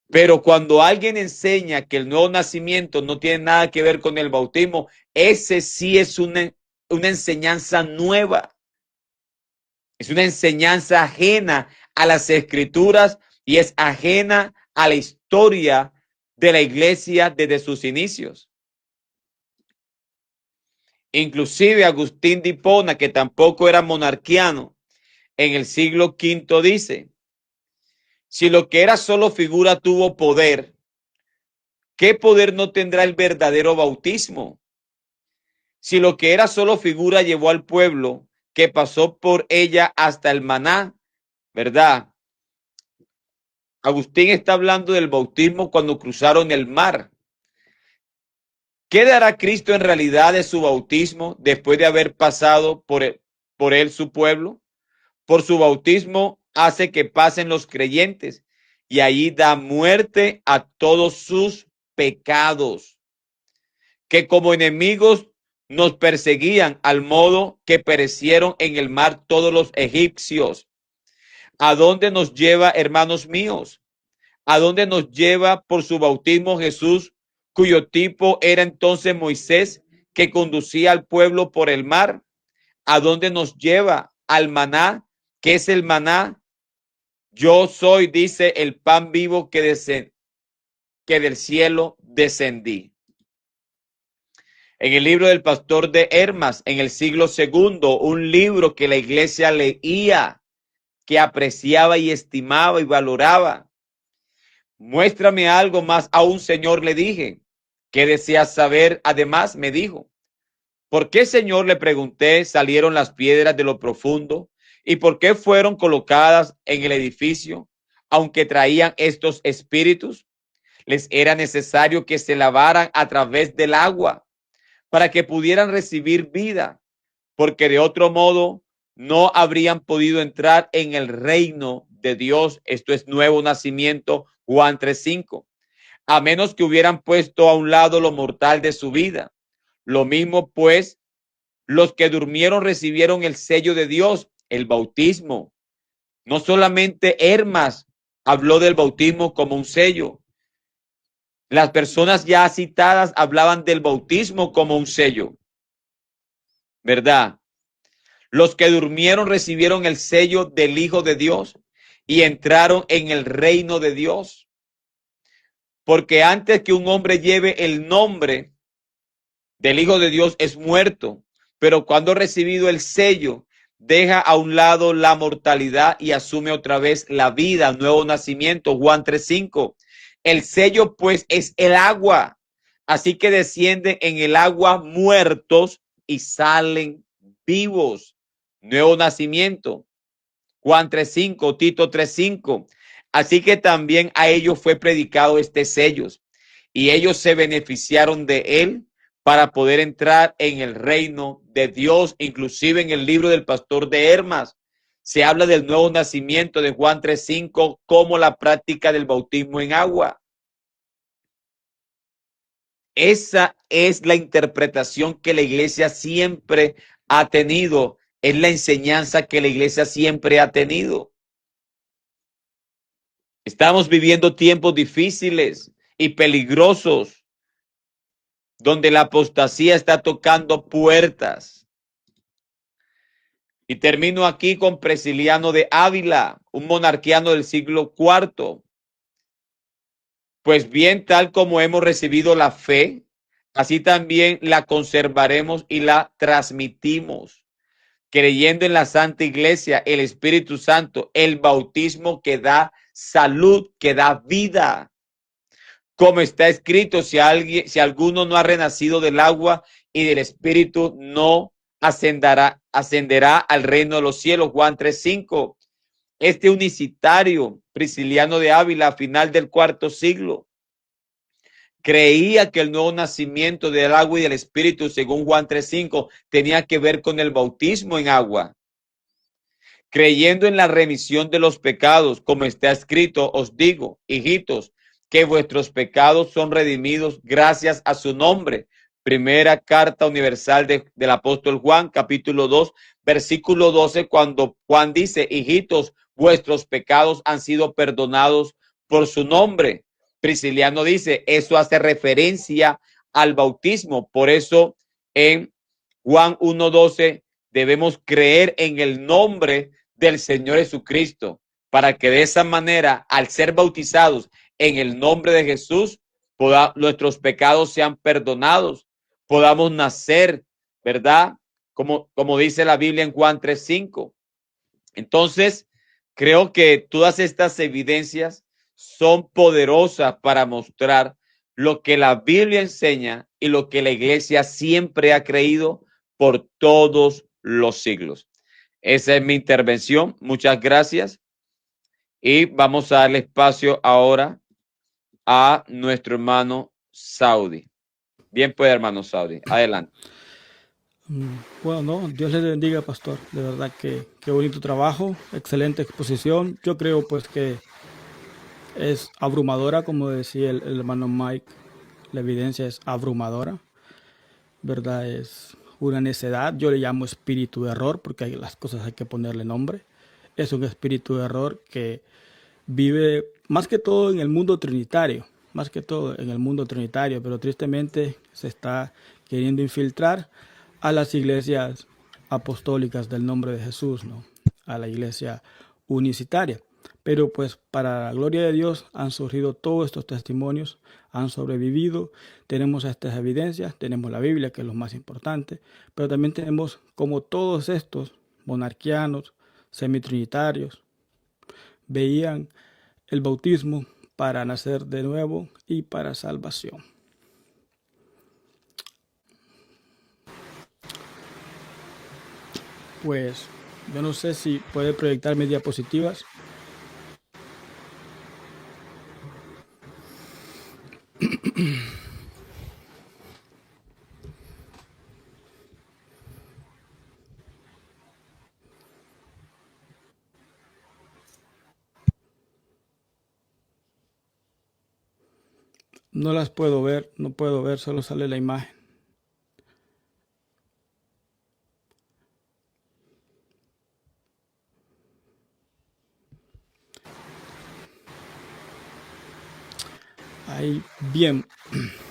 Pero cuando alguien enseña que el nuevo nacimiento no tiene nada que ver con el bautismo, ese sí es una enseñanza nueva. Es una enseñanza ajena a las Escrituras y es ajena a la historia de la iglesia desde sus inicios. Inclusive Agustín de Hipona, que tampoco era monarquiano, en el siglo V dice: si lo que era solo figura tuvo poder, ¿qué poder no tendrá el verdadero bautismo? Si lo que era solo figura llevó al pueblo que pasó por ella hasta el maná, ¿verdad? Agustín está hablando del bautismo cuando cruzaron el mar. ¿Qué dará Cristo en realidad de su bautismo después de haber pasado por él su pueblo? Por su bautismo hace que pasen los creyentes y allí da muerte a todos sus pecados, que como enemigos nos perseguían, al modo que perecieron en el mar todos los egipcios. ¿A dónde nos lleva, hermanos míos? ¿A dónde nos lleva por su bautismo Jesús, cuyo tipo era entonces Moisés, que conducía al pueblo por el mar? ¿A dónde nos lleva? Al maná, ¿Qué es el maná? Yo soy, dice, el pan vivo que del cielo descendí. En el libro del pastor de Hermas, en el siglo II, un libro que la iglesia leía, que apreciaba y estimaba y valoraba. Muéstrame algo más aún, Señor, le dije. ¿Qué deseas saber? Además, me dijo. ¿Por qué, Señor? Le pregunté. Salieron las piedras de lo profundo. ¿Y por qué fueron colocadas en el edificio? Aunque traían estos espíritus, les era necesario que se lavaran a través del agua para que pudieran recibir vida, porque de otro modo no habrían podido entrar en el reino de Dios. Esto es nuevo nacimiento, Juan 3:5. A menos que hubieran puesto a un lado lo mortal de su vida. Lo mismo, pues, los que durmieron recibieron el sello de Dios, el bautismo. No solamente Hermas habló del bautismo como un sello. Las personas ya citadas hablaban del bautismo como un sello, ¿verdad? Los que durmieron recibieron el sello del Hijo de Dios y entraron en el reino de Dios. Porque antes que un hombre lleve el nombre del Hijo de Dios es muerto, pero cuando ha recibido el sello, deja a un lado la mortalidad y asume otra vez la vida, nuevo nacimiento, Juan 3:5. El sello, pues, es el agua. Así que descienden en el agua muertos y salen vivos. Nuevo nacimiento, Juan 3:5, Tito 3:5. Así que también a ellos fue predicado este sello y ellos se beneficiaron de él para poder entrar en el reino de Dios. Inclusive en el libro del pastor de Hermas se habla del nuevo nacimiento de Juan 3:5 como la práctica del bautismo en agua. Esa es la interpretación que la iglesia siempre ha tenido. Es la enseñanza que la iglesia siempre ha tenido. Estamos viviendo tiempos difíciles y peligrosos, donde la apostasía está tocando puertas. Y termino aquí con Prisciliano de Ávila, un monarquiano del siglo IV. Pues bien, tal como hemos recibido la fe, así también la conservaremos y la transmitimos, creyendo en la Santa Iglesia, el Espíritu Santo, el bautismo que da salud, que da vida. Como está escrito, si alguno no ha renacido del agua y del Espíritu, no ascenderá al reino de los cielos. Juan 3:5. Este unicitario Prisciliano de Ávila, a final del IV siglo, creía que el nuevo nacimiento del agua y del Espíritu, según Juan 3:5, tenía que ver con el bautismo en agua. Creyendo en la remisión de los pecados, como está escrito, os digo, hijitos, que vuestros pecados son redimidos gracias a su nombre. Primera carta universal del apóstol Juan, capítulo 2, versículo 12, cuando Juan dice, hijitos, vuestros pecados han sido perdonados por su nombre. Prisciliano dice, eso hace referencia al bautismo. Por eso en Juan 1:12 debemos creer en el nombre del Señor Jesucristo, para que de esa manera, al ser bautizados en el nombre de Jesús, nuestros pecados sean perdonados, podamos nacer, ¿verdad? Como dice la Biblia en Juan 3:5. Entonces, creo que todas estas evidencias son poderosas para mostrar lo que la Biblia enseña y lo que la iglesia siempre ha creído por todos los siglos. Esa es mi intervención. Muchas gracias. Y vamos a darle espacio ahora a nuestro hermano Saudi. Bien, pues, hermano Saudi. Adelante. Bueno, no, Dios les bendiga, pastor. De verdad que qué bonito trabajo, excelente exposición. Yo creo pues que es abrumadora, como decía el hermano Mike. La evidencia es abrumadora, ¿verdad? Es una necedad. Yo le llamo espíritu de error porque las cosas hay que ponerle nombre. Es un espíritu de error que vive más que todo en el mundo trinitario, pero tristemente se está queriendo infiltrar a las iglesias apostólicas del nombre de Jesús, ¿no? a la iglesia unicitaria. Pero pues para la gloria de Dios han surgido todos estos testimonios, han sobrevivido, tenemos estas evidencias, tenemos la Biblia, que es lo más importante, pero también tenemos como todos estos monarquianos, semitrinitarios, veían el bautismo para nacer de nuevo y para salvación. Pues yo no sé si puede proyectar mis diapositivas. No las puedo ver, no puedo ver, solo sale la imagen. Ahí, bien.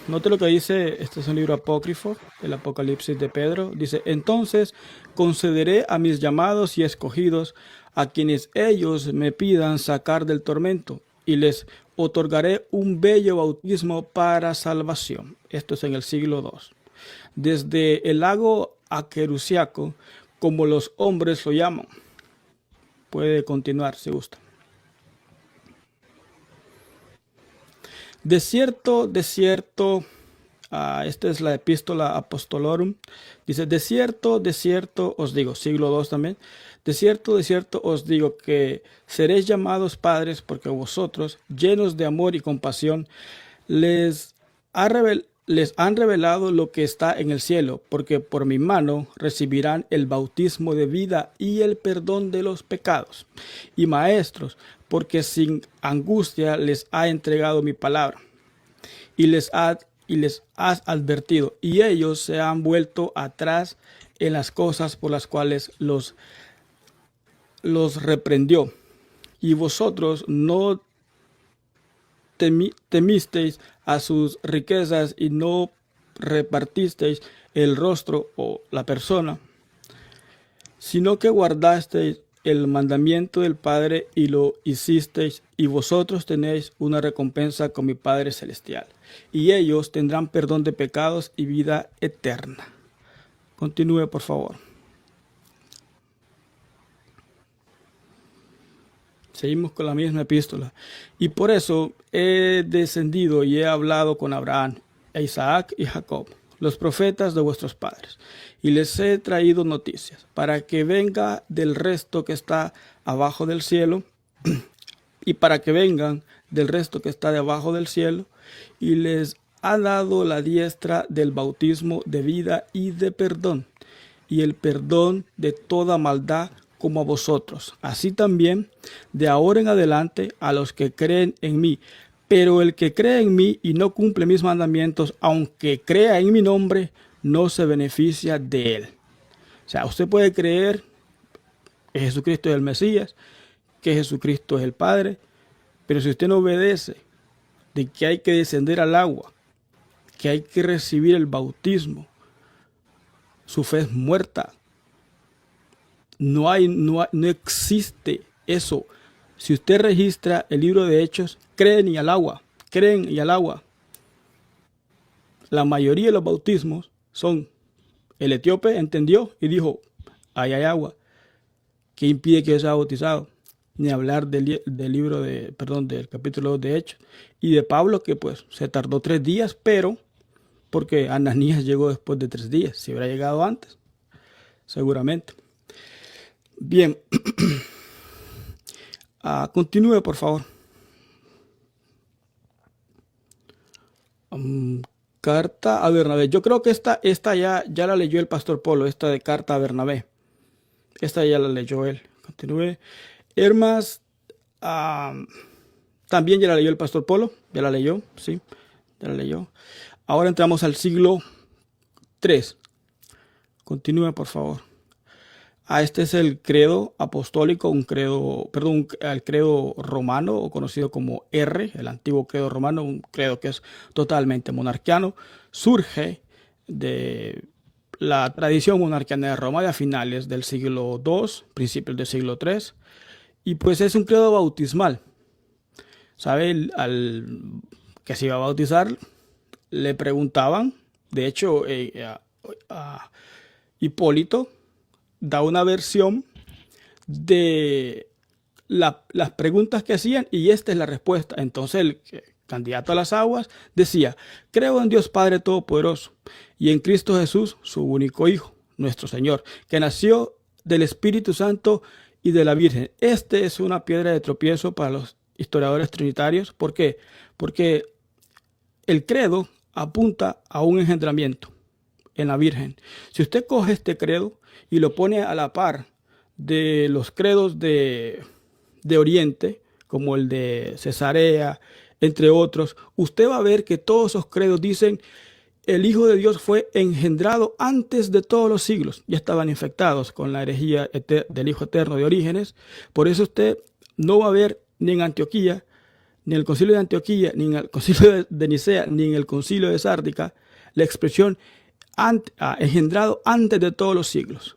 Note lo que dice, este es un libro apócrifo, el Apocalipsis de Pedro. Dice, entonces concederé a mis llamados y escogidos, a quienes ellos me pidan sacar del tormento, y les otorgaré un bello bautismo para salvación. Esto es en el siglo II. Desde el lago Aquerusiaco, como los hombres lo llaman. Puede continuar si gusta. De cierto, esta es la epístola apostolorum. Dice, de cierto os digo, siglo II también. De cierto os digo que seréis llamados padres, porque vosotros, llenos de amor y compasión, les han revelado lo que está en el cielo, porque por mi mano recibirán el bautismo de vida y el perdón de los pecados. Y maestros, porque sin angustia les ha entregado mi palabra, y les has advertido, y ellos se han vuelto atrás en las cosas por las cuales los reprendió. Y vosotros no temisteis a sus riquezas y no repartisteis el rostro o la persona, sino que guardasteis el mandamiento del Padre y lo hicisteis, y vosotros tenéis una recompensa con mi Padre Celestial, y ellos tendrán perdón de pecados y vida eterna. Continúe, por favor. Seguimos con la misma epístola. Y por eso he descendido y he hablado con Abraham, e Isaac y Jacob, los profetas de vuestros padres, y les he traído noticias, para que venga del resto que está abajo del cielo, y para que vengan del resto que está debajo del cielo, y les ha dado la diestra del bautismo de vida y de perdón, y el perdón de toda maldad, como a vosotros, así también de ahora en adelante a los que creen en mí. Pero el que cree en mí y no cumple mis mandamientos, aunque crea en mi nombre, no se beneficia de él. O sea, usted puede creer que Jesucristo es el Mesías, que Jesucristo es el Padre, pero si usted no obedece de que hay que descender al agua, que hay que recibir el bautismo, su fe es muerta. No existe eso. Si usted registra el libro de Hechos, creen y al agua. La mayoría de los bautismos son, el etíope entendió y dijo, ahí hay agua. ¿Qué impide que yo sea bautizado? Ni hablar del capítulo 2 de Hechos. Y de Pablo, que pues se tardó 3 días, pero porque Ananías llegó después de 3 días. Si hubiera llegado antes, seguramente. Bien, continúe, por favor. Carta a Bernabé. Yo creo que esta ya la leyó el pastor Polo, esta de carta a Bernabé. Esta ya la leyó él. Continúe. Hermas, también ya la leyó el pastor Polo. Ya la leyó, sí, ya la leyó. Ahora entramos al siglo III. Continúe, por favor. Este es el credo apostólico, el credo romano, o conocido como R, el antiguo credo romano, un credo que es totalmente monarquiano. Surge la tradición monarquiana de Roma de a finales del siglo II, principios del siglo III, y pues es un credo bautismal. ¿Sabe? Al que se iba a bautizar le preguntaban, de hecho, a Hipólito da una versión de las preguntas que hacían y esta es la respuesta. Entonces el candidato a las aguas decía: creo en Dios Padre Todopoderoso y en Cristo Jesús, su único Hijo, nuestro Señor, que nació del Espíritu Santo y de la Virgen. Este es una piedra de tropiezo para los historiadores trinitarios. ¿Por qué? Porque el credo apunta a un engendramiento en la Virgen. Si usted coge este credo y lo pone a la par de los credos de Oriente, como el de Cesarea, entre otros, usted va a ver que todos esos credos dicen: el Hijo de Dios fue engendrado antes de todos los siglos. Ya estaban infectados con la herejía del Hijo Eterno de Orígenes. Por eso usted no va a ver ni en Antioquía, ni en el concilio de Antioquía, ni en el concilio de Nicea, ni en el concilio de Sárdica, la expresión engendrado antes de todos los siglos.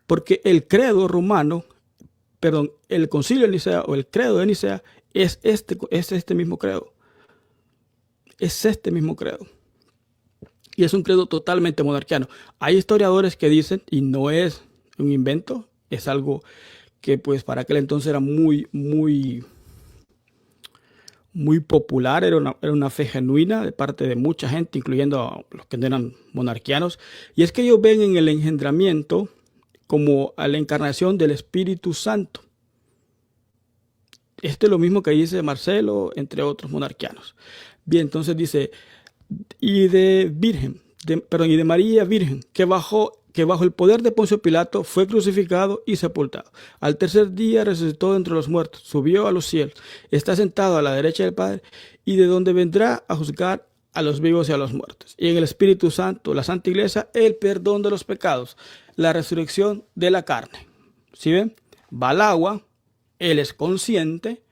Porque el credo romano, el concilio de Nicea o el credo de Nicea es este mismo credo. Es este mismo credo. Y es un credo totalmente monarquiano. Hay historiadores que dicen, y no es un invento, es algo que pues para aquel entonces era muy popular, era una fe genuina de parte de mucha gente, incluyendo a los que no eran monarquianos. Y es que ellos ven en el engendramiento como a la encarnación del Espíritu Santo. Esto es lo mismo que dice Marcelo, entre otros monarquianos. Bien, entonces dice: y de María Virgen, que bajo el poder de Poncio Pilato fue crucificado y sepultado. Al tercer día resucitó de entre los muertos, subió a los cielos, está sentado a la derecha del Padre, y de donde vendrá a juzgar a los vivos y a los muertos. Y en el Espíritu Santo, la Santa Iglesia, el perdón de los pecados, la resurrección de la carne. ¿Sí ven? Va al agua, él es consciente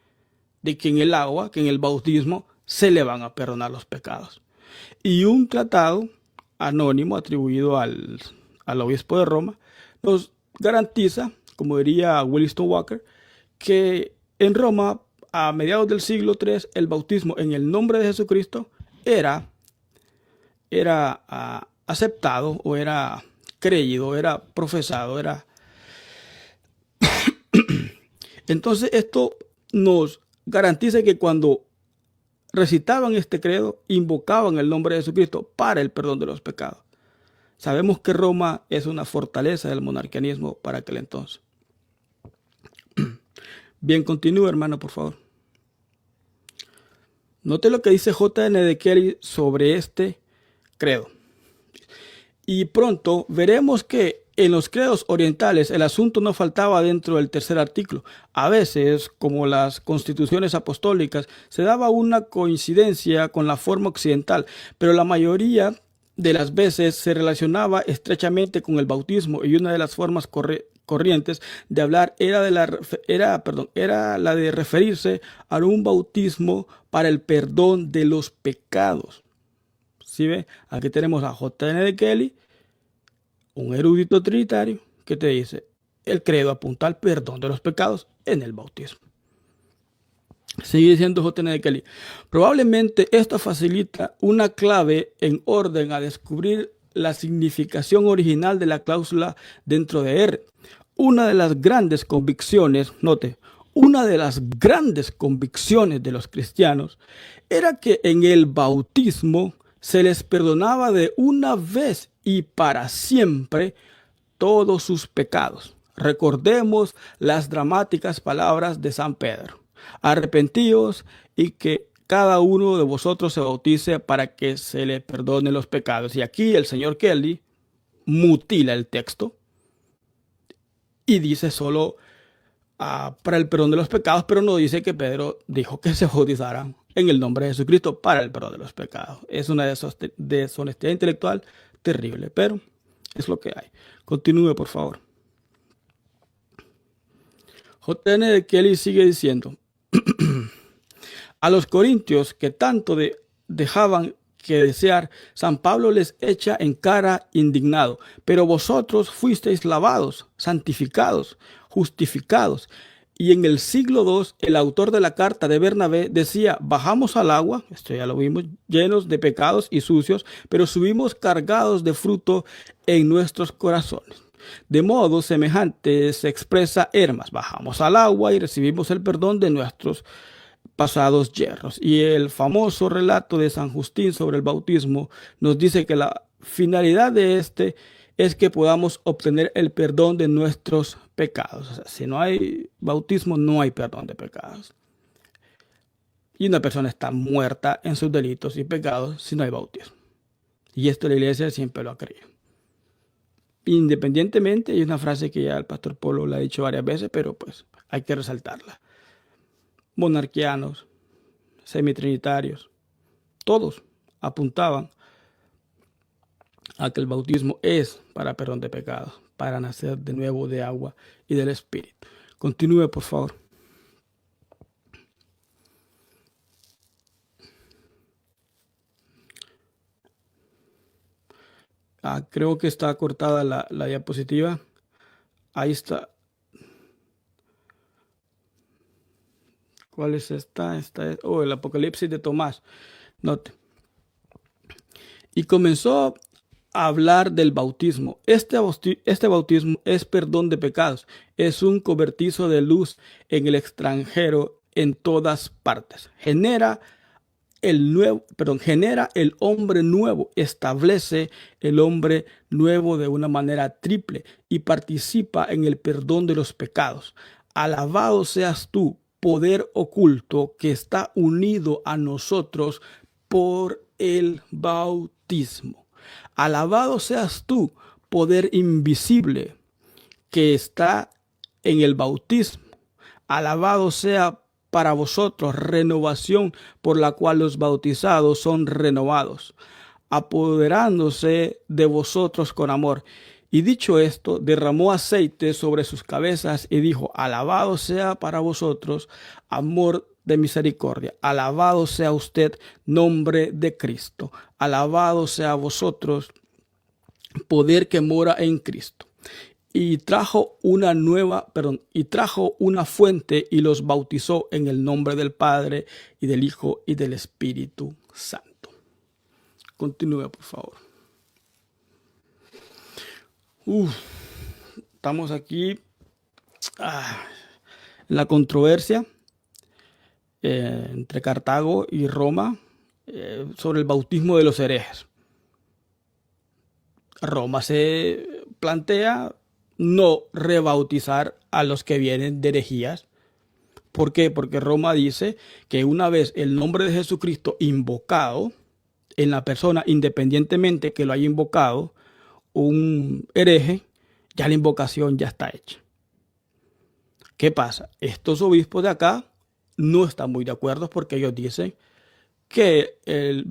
de que en el agua, que en el bautismo, se le van a perdonar los pecados. Y un tratado anónimo atribuido al obispo de Roma nos garantiza, como diría Williston Walker, que en Roma a mediados del siglo III el bautismo en el nombre de Jesucristo era aceptado, o era creído, era profesado, era... Entonces esto nos garantiza que cuando recitaban este credo, invocaban el nombre de Jesucristo para el perdón de los pecados. Sabemos que Roma es una fortaleza del monarquianismo para aquel entonces. Bien, continúe, hermano, por favor. Note lo que dice J.N. de Kelly sobre este credo. Y pronto veremos que en los credos orientales el asunto no faltaba dentro del tercer artículo. A veces, como las constituciones apostólicas, se daba una coincidencia con la forma occidental, pero la mayoría de las veces se relacionaba estrechamente con el bautismo, y una de las formas corrientes de hablar era la de referirse a un bautismo para el perdón de los pecados. ¿Sí ve? Aquí tenemos a J.N. de Kelly, un erudito trinitario, que te dice: el credo apunta al perdón de los pecados en el bautismo. Sigue diciendo J.N. de Kelly: probablemente esto facilita una clave en orden a descubrir la significación original de la cláusula dentro de R. Una de las grandes convicciones, una de las grandes convicciones de los cristianos era que en el bautismo se les perdonaba de una vez y para siempre todos sus pecados. Recordemos las dramáticas palabras de San Pedro: arrepentíos y que cada uno de vosotros se bautice para que se le perdone los pecados. Y aquí el señor Kelly mutila el texto y dice solo para el perdón de los pecados, pero no dice que Pedro dijo que se bautizaran en el nombre de Jesucristo para el perdón de los pecados. Es una deshonestidad intelectual terrible, pero es lo que hay. Continúe, por favor. J.N. de Kelly sigue diciendo: a los corintios, que tanto dejaban que desear, San Pablo les echa en cara indignado: pero vosotros fuisteis lavados, santificados, justificados. Y en el siglo II, el autor de la carta de Bernabé decía: bajamos al agua, esto ya lo vimos, llenos de pecados y sucios, pero subimos cargados de fruto en nuestros corazones. De modo semejante se expresa Hermas: bajamos al agua y recibimos el perdón de nuestros pasados yerros. Y el famoso relato de San Justín sobre el bautismo nos dice que la finalidad de este es que podamos obtener el perdón de nuestros pecados. O sea, si no hay bautismo, no hay perdón de pecados. Y una persona está muerta en sus delitos y pecados si no hay bautismo. Y esto la iglesia siempre lo ha creído. Independientemente, hay una frase que ya el pastor Polo la ha dicho varias veces, pero pues hay que resaltarla. Monarquianos, semitrinitarios, todos apuntaban a que el bautismo es para perdón de pecados, para nacer de nuevo de agua y del Espíritu. Continúe, por favor. Creo que está cortada la diapositiva. Ahí está. ¿Cuál es esta? Esta es, el Apocalipsis de Tomás. Note. Y comenzó a hablar del bautismo. Este bautismo es perdón de pecados. Es un cobertizo de luz en el extranjero en todas partes. Genera el hombre nuevo, establece el hombre nuevo de una manera triple y participa en el perdón de los pecados. Alabado seas tú, poder oculto que está unido a nosotros por el bautismo. Alabado seas tú, poder invisible que está en el bautismo. Alabado sea para vosotros renovación por la cual los bautizados son renovados, apoderándose de vosotros con amor. Y dicho esto, derramó aceite sobre sus cabezas y dijo: alabado sea para vosotros amor de misericordia, alabado sea usted nombre de Cristo, alabado sea vosotros poder que mora en Cristo. Y trajo una fuente y los bautizó en el nombre del Padre y del Hijo y del Espíritu Santo. Continúe, por favor. Estamos aquí en la controversia entre Cartago y Roma sobre el bautismo de los herejes. Roma se plantea no rebautizar a los que vienen de herejías. ¿Por qué? Porque Roma dice que una vez el nombre de Jesucristo invocado en la persona, independientemente que lo haya invocado un hereje, ya la invocación ya está hecha. ¿Qué pasa? Estos obispos de acá no están muy de acuerdo porque ellos dicen que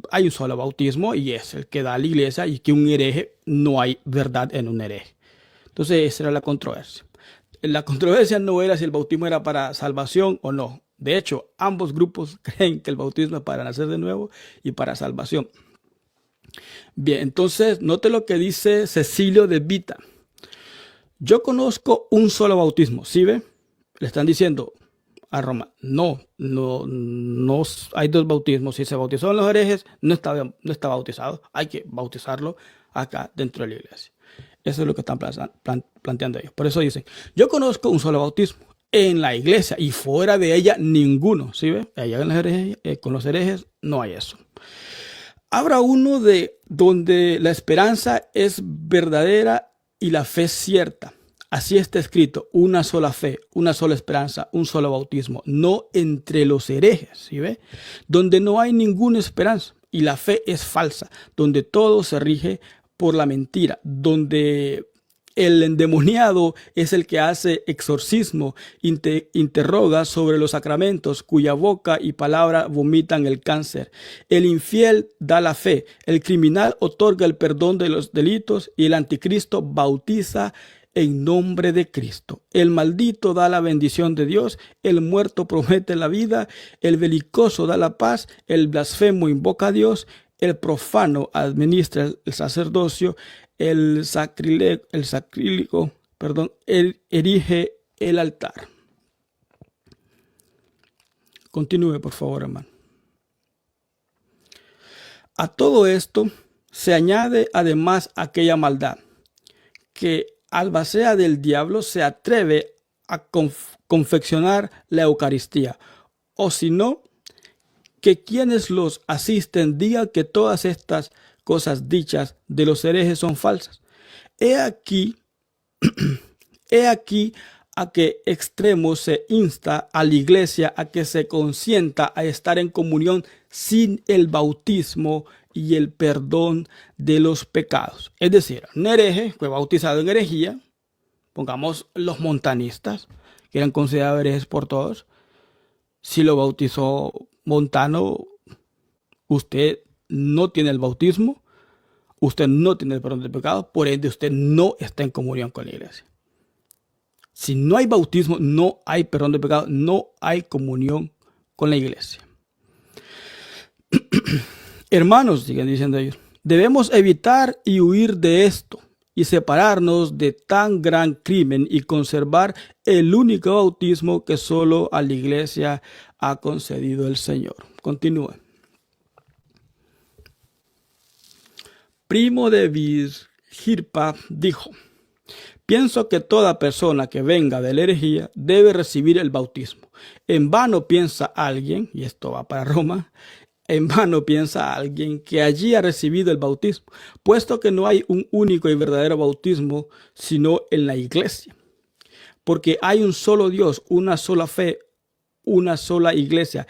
hay un solo bautismo y es el que da a la iglesia, y que un hereje, no hay verdad en un hereje. Entonces esa era la controversia. La controversia no era si el bautismo era para salvación o no. De hecho, ambos grupos creen que el bautismo es para nacer de nuevo y para salvación. Bien, entonces note lo que dice Cecilio de Vita. Yo conozco un solo bautismo. ¿Sí ve? Le están diciendo a Roma: no hay dos bautismos. Si se bautizó en los herejes, no está bautizado. Hay que bautizarlo acá dentro de la iglesia. Eso es lo que están planteando ellos. Por eso dicen: yo conozco un solo bautismo en la iglesia y fuera de ella ninguno. ¿Sí ve? Allá en los herejes, con los herejes no hay eso. Habrá uno donde la esperanza es verdadera y la fe cierta. Así está escrito: una sola fe, una sola esperanza, un solo bautismo. No entre los herejes, ¿sí ve? Donde no hay ninguna esperanza y la fe es falsa. Donde todo se rige por la mentira. Donde el endemoniado es el que hace exorcismo, interroga sobre los sacramentos, cuya boca y palabra vomitan el cáncer. El infiel da la fe, el criminal otorga el perdón de los delitos y el anticristo bautiza en nombre de Cristo. El maldito da la bendición de Dios, el muerto promete la vida, el belicoso da la paz, el blasfemo invoca a Dios, el profano administra el sacerdocio, el sacrílego, erige el altar. Continúe, por favor, hermano. A todo esto se añade además aquella maldad que albacea del diablo se atreve a confeccionar la Eucaristía, o si no, que quienes los asisten digan que todas estas cosas dichas de los herejes son falsas. He aquí a qué extremo se insta a la iglesia a que se consienta a estar en comunión sin el bautismo y el perdón de los pecados. Es decir, un hereje fue bautizado en herejía, pongamos los montanistas, que eran considerados herejes por todos. Si lo bautizó Montano, usted no tiene el bautismo, usted no tiene el perdón de pecados, por ende usted no está en comunión con la iglesia. Si no hay bautismo, no hay perdón de pecados, no hay comunión con la iglesia. Hermanos, siguen diciendo ellos, debemos evitar y huir de esto y separarnos de tan gran crimen y conservar el único bautismo que solo a la iglesia ha concedido el Señor. Continúa. Primo de Virgirpa dijo: pienso que toda persona que venga de la herejía debe recibir el bautismo. En vano piensa alguien, y esto va para Roma, en vano piensa alguien que allí ha recibido el bautismo, puesto que no hay un único y verdadero bautismo, sino en la iglesia. Porque hay un solo Dios, una sola fe, una sola iglesia,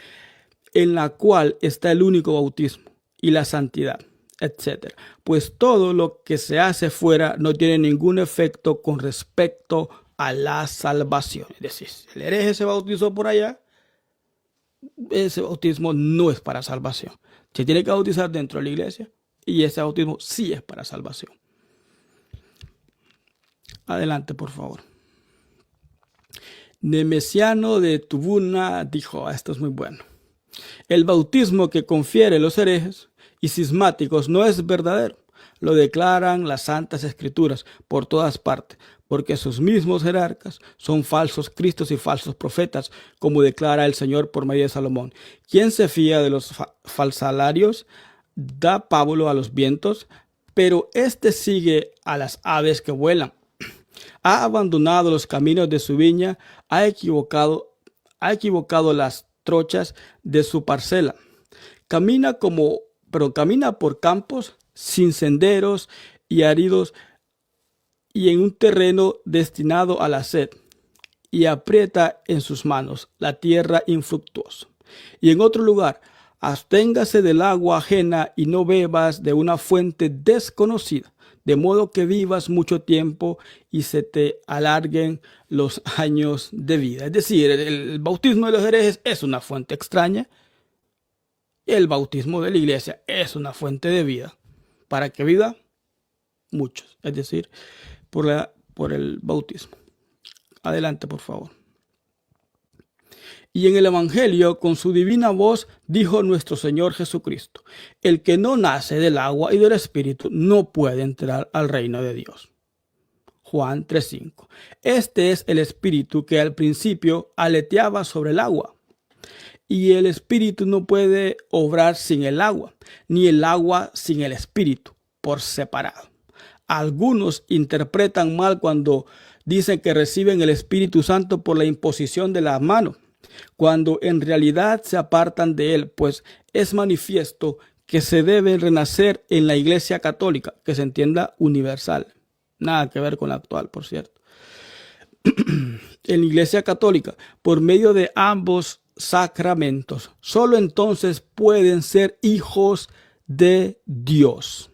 en la cual está el único bautismo y la santidad, etc. Pues todo lo que se hace fuera no tiene ningún efecto con respecto a la salvación. Es decir, el hereje se bautizó por allá, ese bautismo no es para salvación. Se tiene que bautizar dentro de la iglesia y ese bautismo sí es para salvación. Adelante, por favor. Nemesiano de Tubuna dijo, esto es muy bueno: el bautismo que confiere los herejes y cismáticos no es verdadero. Lo declaran las Santas Escrituras por todas partes, porque sus mismos jerarcas son falsos cristos y falsos profetas, como declara el Señor por medio de Salomón. ¿Quién se fía de los falsalarios? Da pábulo a los vientos, pero éste sigue a las aves que vuelan. Ha abandonado los caminos de su viña, ha equivocado las trochas de su parcela. Camina por campos sin senderos y áridos y en un terreno destinado a la sed, y aprieta en sus manos la tierra infructuosa. Y en otro lugar, absténgase del agua ajena y no bebas de una fuente desconocida, de modo que vivas mucho tiempo y se te alarguen los años de vida. Es decir, el bautismo de los herejes es una fuente extraña y el bautismo de la iglesia es una fuente de vida, para que viva muchos, es decir, por el bautismo. Adelante, por favor. Y en el Evangelio, con su divina voz, dijo nuestro Señor Jesucristo: el que no nace del agua y del Espíritu no puede entrar al reino de Dios. Juan 3:5. Este es el Espíritu que al principio aleteaba sobre el agua. Y el Espíritu no puede obrar sin el agua, ni el agua sin el Espíritu, por separado. Algunos interpretan mal cuando dicen que reciben el Espíritu Santo por la imposición de las manos, cuando en realidad se apartan de él, pues es manifiesto que se debe renacer en la Iglesia Católica, que se entienda universal. Nada que ver con la actual, por cierto. En la Iglesia Católica, por medio de ambos sacramentos, solo entonces pueden ser hijos de Dios.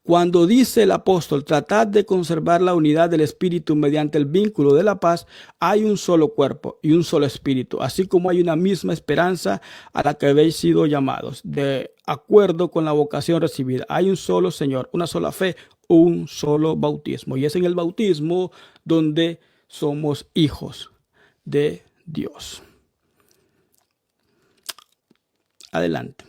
Cuando dice el apóstol, tratad de conservar la unidad del Espíritu mediante el vínculo de la paz, hay un solo cuerpo y un solo Espíritu, así como hay una misma esperanza a la que habéis sido llamados, de acuerdo con la vocación recibida. Hay un solo Señor, una sola fe, un solo bautismo. Y es en el bautismo donde somos hijos de Dios. Adelante.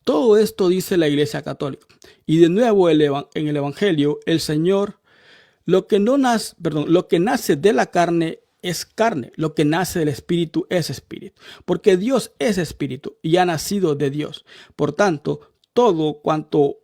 Todo esto dice la Iglesia Católica. Y de nuevo en el Evangelio, el Señor, lo que nace de la carne es carne, lo que nace del Espíritu es espíritu, porque Dios es espíritu y ha nacido de Dios. Por tanto, todo cuanto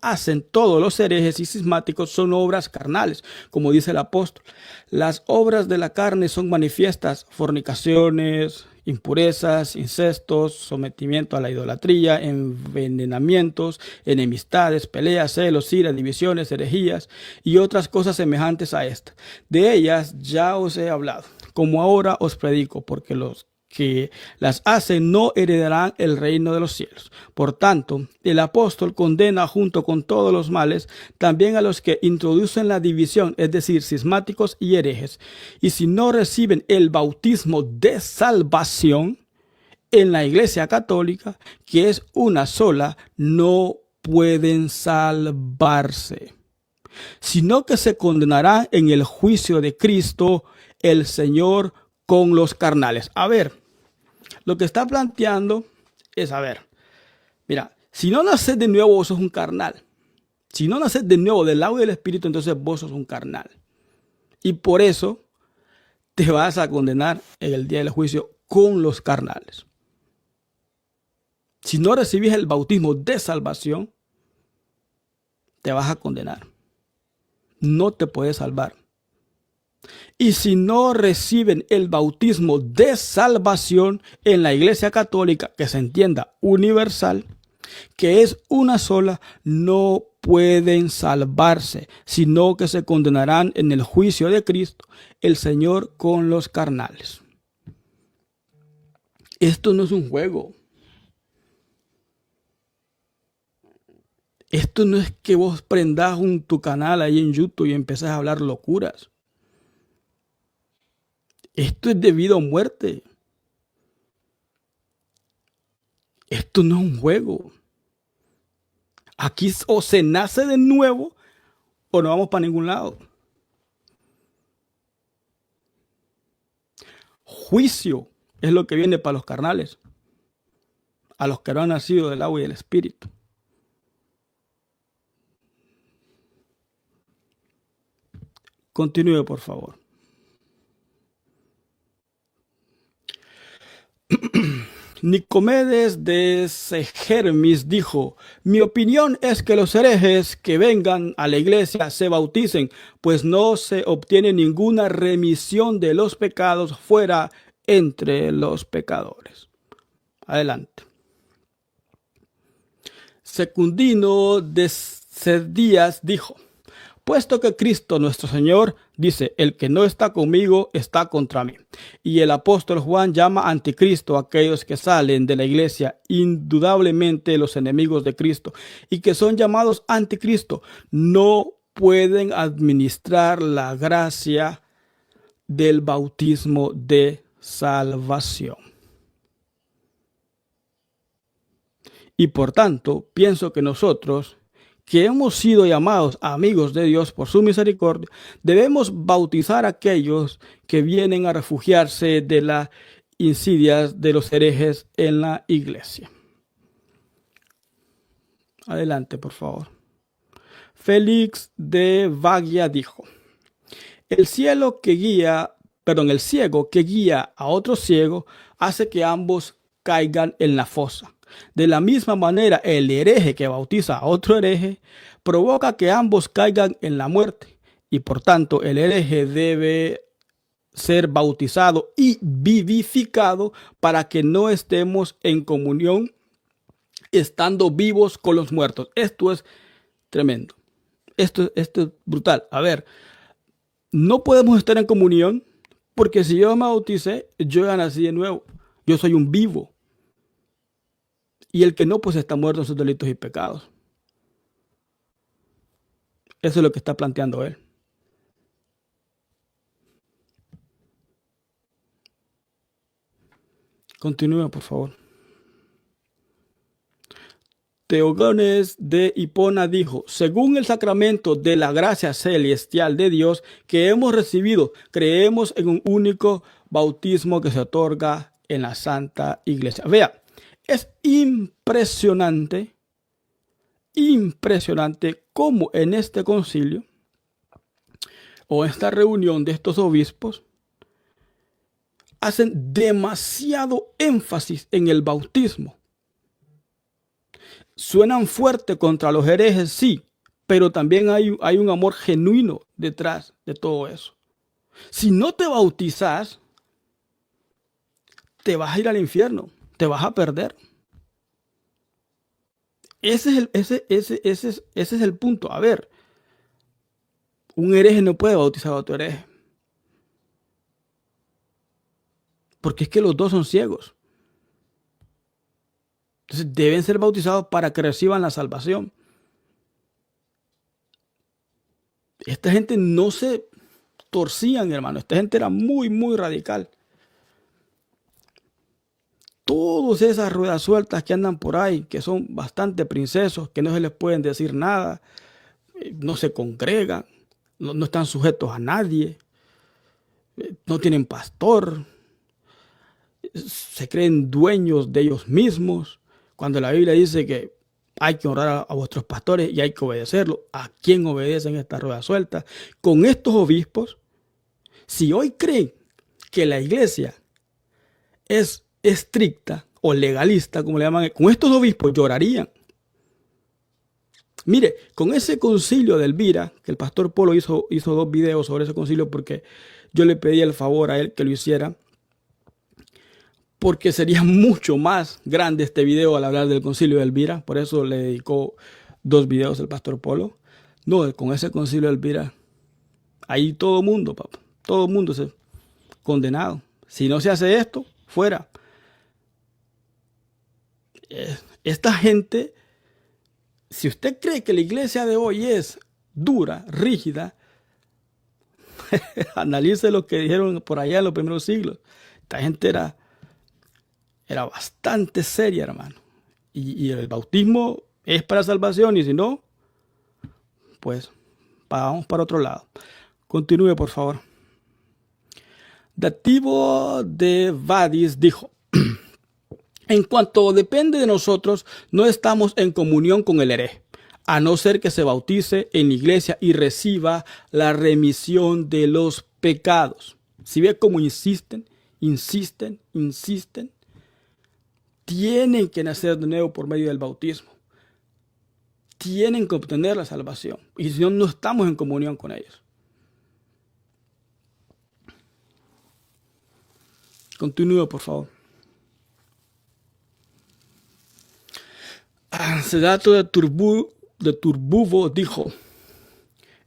hacen todos los herejes y cismáticos son obras carnales, como dice el apóstol. Las obras de la carne son manifiestas: fornicaciones, impurezas, incestos, sometimiento a la idolatría, envenenamientos, enemistades, peleas, celos, ira, divisiones, herejías y otras cosas semejantes a estas. De ellas ya os he hablado, como ahora os predico, porque los que las hacen no heredarán el reino de los cielos. Por tanto, el apóstol condena junto con todos los males también a los que introducen la división, es decir, cismáticos y herejes. Y si no reciben el bautismo de salvación en la Iglesia Católica, que es una sola, no pueden salvarse, sino que se condenarán en el juicio de Cristo el Señor con los carnales. A ver, lo que está planteando es, mira, si no naces de nuevo, vos sos un carnal. Si no naces de nuevo del agua y del Espíritu, entonces vos sos un carnal. Y por eso te vas a condenar en el día del juicio con los carnales. Si no recibís el bautismo de salvación, te vas a condenar. No te puedes salvar. Y si no reciben el bautismo de salvación en la Iglesia Católica, que se entienda universal, que es una sola, no pueden salvarse, sino que se condenarán en el juicio de Cristo, el Señor con los carnales. Esto no es un juego. Esto no es que vos prendás tu canal ahí en YouTube y empezás a hablar locuras. Esto es de vida o muerte. Esto no es un juego. Aquí o se nace de nuevo o no vamos para ningún lado. Juicio es lo que viene para los carnales, a los que no han nacido del agua y del Espíritu. Continúe, por favor. Nicomedes de Segermis dijo: mi opinión es que los herejes que vengan a la iglesia se bauticen, pues no se obtiene ninguna remisión de los pecados fuera entre los pecadores. Adelante. Secundino de Cerdías dijo: puesto que Cristo nuestro Señor dice, el que no está conmigo está contra mí. Y el apóstol Juan llama anticristo a aquellos que salen de la iglesia, indudablemente los enemigos de Cristo, y que son llamados anticristo, no pueden administrar la gracia del bautismo de salvación. Y por tanto, pienso que nosotros, que hemos sido llamados amigos de Dios por su misericordia, debemos bautizar a aquellos que vienen a refugiarse de las insidias de los herejes en la iglesia. Adelante, por favor. Félix de Vagia dijo: el ciego que guía a otro ciego hace que ambos caigan en la fosa. De la misma manera, el hereje que bautiza a otro hereje provoca que ambos caigan en la muerte. Y por tanto, el hereje debe ser bautizado y vivificado para que no estemos en comunión estando vivos con los muertos. Esto es tremendo. Esto es brutal. A ver, no podemos estar en comunión porque si yo me bauticé, yo ya nací de nuevo. Yo soy un vivo. Y el que no, pues está muerto en sus delitos y pecados. Eso es lo que está planteando él. Continúa, por favor. Teogones de Hipona dijo: según el sacramento de la gracia celestial de Dios que hemos recibido, creemos en un único bautismo que se otorga en la Santa Iglesia. Vea, es impresionante cómo en este concilio o esta reunión de estos obispos hacen demasiado énfasis en el bautismo. Suenan fuerte contra los herejes, sí, pero también hay un amor genuino detrás de todo eso. Si no te bautizas, te vas a ir al infierno, te vas a perder. Ese es el punto. A ver, un hereje no puede bautizar a otro hereje. Porque es que los dos son ciegos. Entonces deben ser bautizados para que reciban la salvación. Esta gente no se torcían, hermano. Esta gente era muy, muy radical. Todas esas ruedas sueltas que andan por ahí, que son bastante princesos, que no se les pueden decir nada, no se congregan, no están sujetos a nadie, no tienen pastor, se creen dueños de ellos mismos, cuando la Biblia dice que hay que honrar a vuestros pastores y hay que obedecerlo. ¿A quién obedecen estas ruedas sueltas? Con estos obispos, si hoy creen que la iglesia es estricta o legalista, como le llaman, con estos obispos llorarían. Mire, con ese concilio de Elvira, que el pastor Polo hizo 2 videos sobre ese concilio porque yo le pedí el favor a él que lo hiciera, porque sería mucho más grande este video al hablar del concilio de Elvira, por eso le dedicó 2 videos el pastor Polo. No, con ese concilio de Elvira, ahí todo mundo, papá, todo mundo se condenado. Si no se hace esto, fuera. Esta gente, si usted cree que la iglesia de hoy es dura, rígida, analice lo que dijeron por allá en los primeros siglos. Esta gente era bastante seria, hermano. Y el bautismo es para salvación, y si no, pues vamos para otro lado. Continúe, por favor. Dativo de Vadis dijo: en cuanto depende de nosotros, no estamos en comunión con el hereje, a no ser que se bautice en la iglesia y reciba la remisión de los pecados. Si ve cómo insisten, tienen que nacer de nuevo por medio del bautismo. Tienen que obtener la salvación. Y si no, no estamos en comunión con ellos. Continúe, por favor. Sedato de Turbuvo dijo: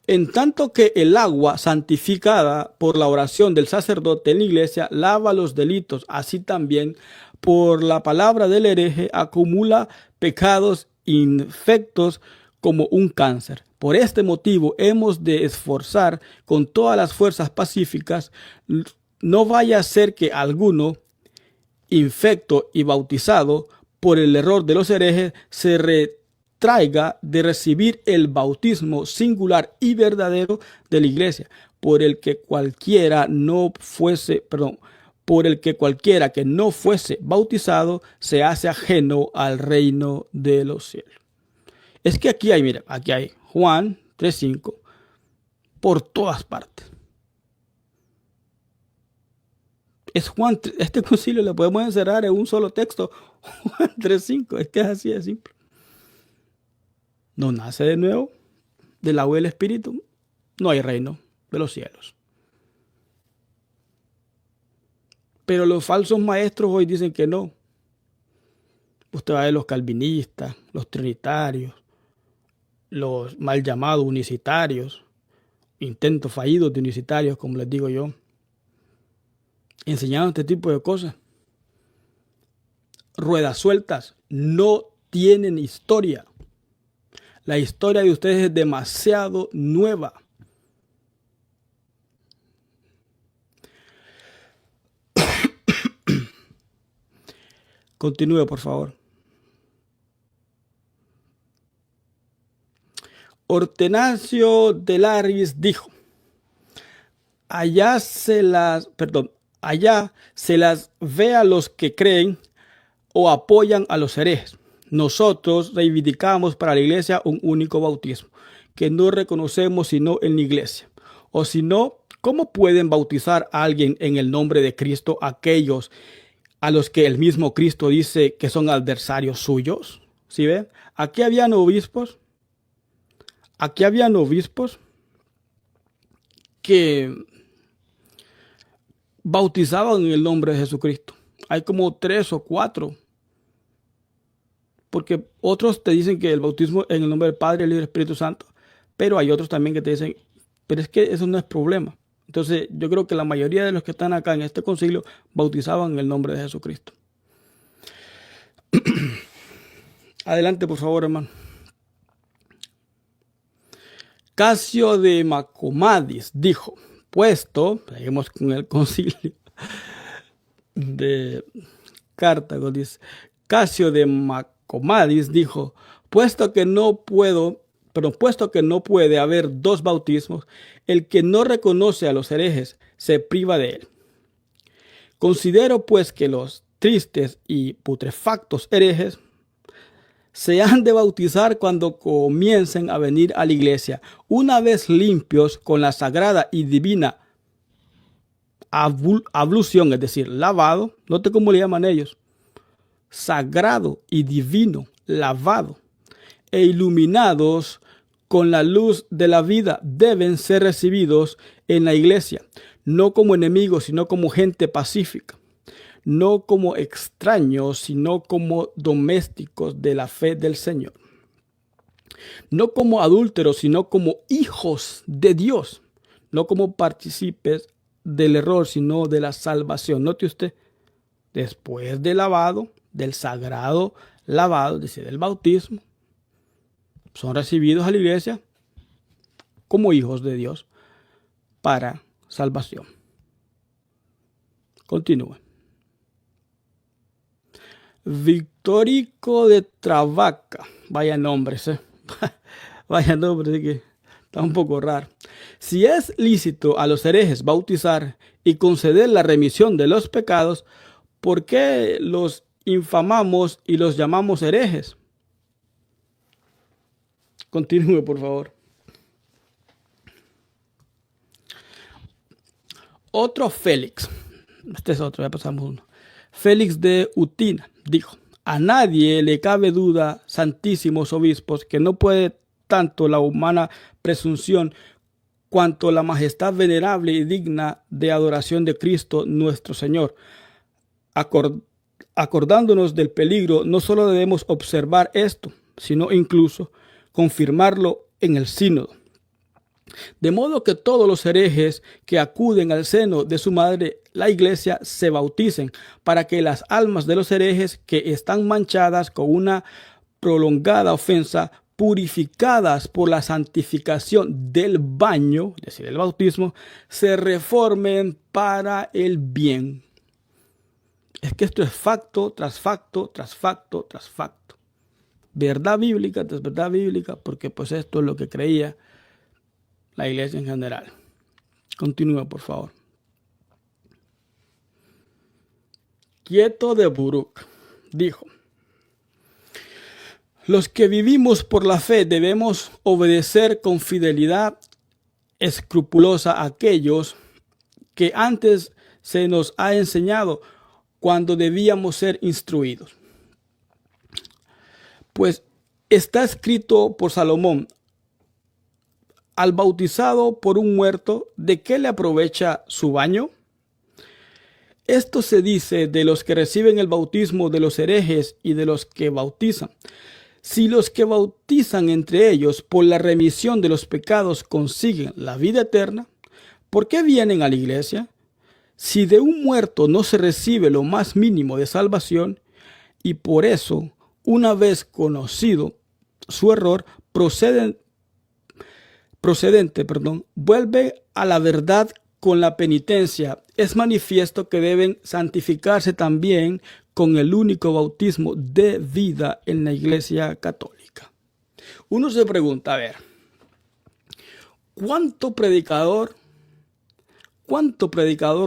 en tanto que el agua santificada por la oración del sacerdote en la iglesia lava los delitos, así también por la palabra del hereje acumula pecados infectos como un cáncer. Por este motivo hemos de esforzar con todas las fuerzas pacíficas, no vaya a ser que alguno, infecto y bautizado por el error de los herejes, se retraiga de recibir el bautismo singular y verdadero de la iglesia, por el que cualquiera que no fuese bautizado se hace ajeno al reino de los cielos. Es que aquí hay Juan 3:5 por todas partes. Este concilio lo podemos encerrar en un solo texto, Juan 3:5, es que es así de simple. No nace de nuevo del agua y del espíritu, no hay reino de los cielos. Pero los falsos maestros hoy dicen que no. Usted va a ver los calvinistas, los trinitarios, los mal llamados unicitarios, intentos fallidos de unicitarios, como les digo yo, enseñando este tipo de cosas. Ruedas sueltas no tienen historia. La historia de ustedes es demasiado nueva. Continúe, por favor. Hortencio de Laris dijo: allá se las ve a los que creen o apoyan a los herejes. Nosotros reivindicamos para la iglesia un único bautismo, que no reconocemos sino en la iglesia. O si no, ¿cómo pueden bautizar a alguien en el nombre de Cristo aquellos a los que el mismo Cristo dice que son adversarios suyos? ¿Sí ven? Aquí habían obispos que bautizaban en el nombre de Jesucristo. Hay como 3 o 4. Porque otros te dicen que el bautismo en el nombre del Padre, el Hijo y el Espíritu Santo. Pero hay otros también que te dicen, pero es que eso no es problema. Entonces yo creo que la mayoría de los que están acá en este concilio bautizaban en el nombre de Jesucristo. Adelante, por favor, hermano. Casio de Macomadis dijo, seguimos con el concilio de Cartago, dice, Casio de Macomadis dijo, puesto que no puede haber 2 bautismos, el que no reconoce a los herejes se priva de él. Considero pues que los tristes y putrefactos herejes se han de bautizar cuando comiencen a venir a la iglesia, una vez limpios con la sagrada y divina ablución, es decir, lavado. Note cómo le llaman ellos. Sagrado y divino lavado e iluminados con la luz de la vida, deben ser recibidos en la iglesia, no como enemigos, sino como gente pacífica, no como extraños, sino como domésticos de la fe del Señor, no como adúlteros, sino como hijos de Dios, no como partícipes del error, sino de la salvación. Note usted, después del lavado, del sagrado lavado, es decir, del bautismo, son recibidos a la iglesia como hijos de Dios para salvación. Continúe. Victorico de Travaca. Vaya nombres, Vaya nombres, que está un poco raro. Si es lícito a los herejes bautizar y conceder la remisión de los pecados, ¿por qué los infamamos y los llamamos herejes? Continúe, por favor. Otro Félix. Este es otro, ya pasamos uno. Félix de Utina dijo, a nadie le cabe duda, santísimos obispos, que no puede tanto la humana presunción cuanto la majestad venerable y digna de adoración de Cristo nuestro Señor. Acordándonos del peligro, no solo debemos observar esto, sino incluso confirmarlo en el sínodo. De modo que todos los herejes que acuden al seno de su madre, la iglesia, se bauticen, para que las almas de los herejes que están manchadas con una prolongada ofensa, purificadas por la santificación del baño, es decir, el bautismo, se reformen para el bien. Es que esto es facto tras facto, tras facto, tras facto. Verdad bíblica tras verdad bíblica, porque pues esto es lo que creía la iglesia en general. Continúa, por favor. Quieto de Buruk dijo, los que vivimos por la fe debemos obedecer con fidelidad escrupulosa a aquellos que antes se nos ha enseñado cuando debíamos ser instruidos. Pues está escrito por Salomón, al bautizado por un muerto, ¿de qué le aprovecha su baño? Esto se dice de los que reciben el bautismo de los herejes y de los que bautizan. Si los que bautizan entre ellos por la remisión de los pecados consiguen la vida eterna, ¿por qué vienen a la iglesia? Si de un muerto no se recibe lo más mínimo de salvación, y por eso, una vez conocido su error, vuelve a la verdad con la penitencia, es manifiesto que deben santificarse también con el único bautismo de vida en la Iglesia Católica. Uno se pregunta, a ver, ¿cuánto predicador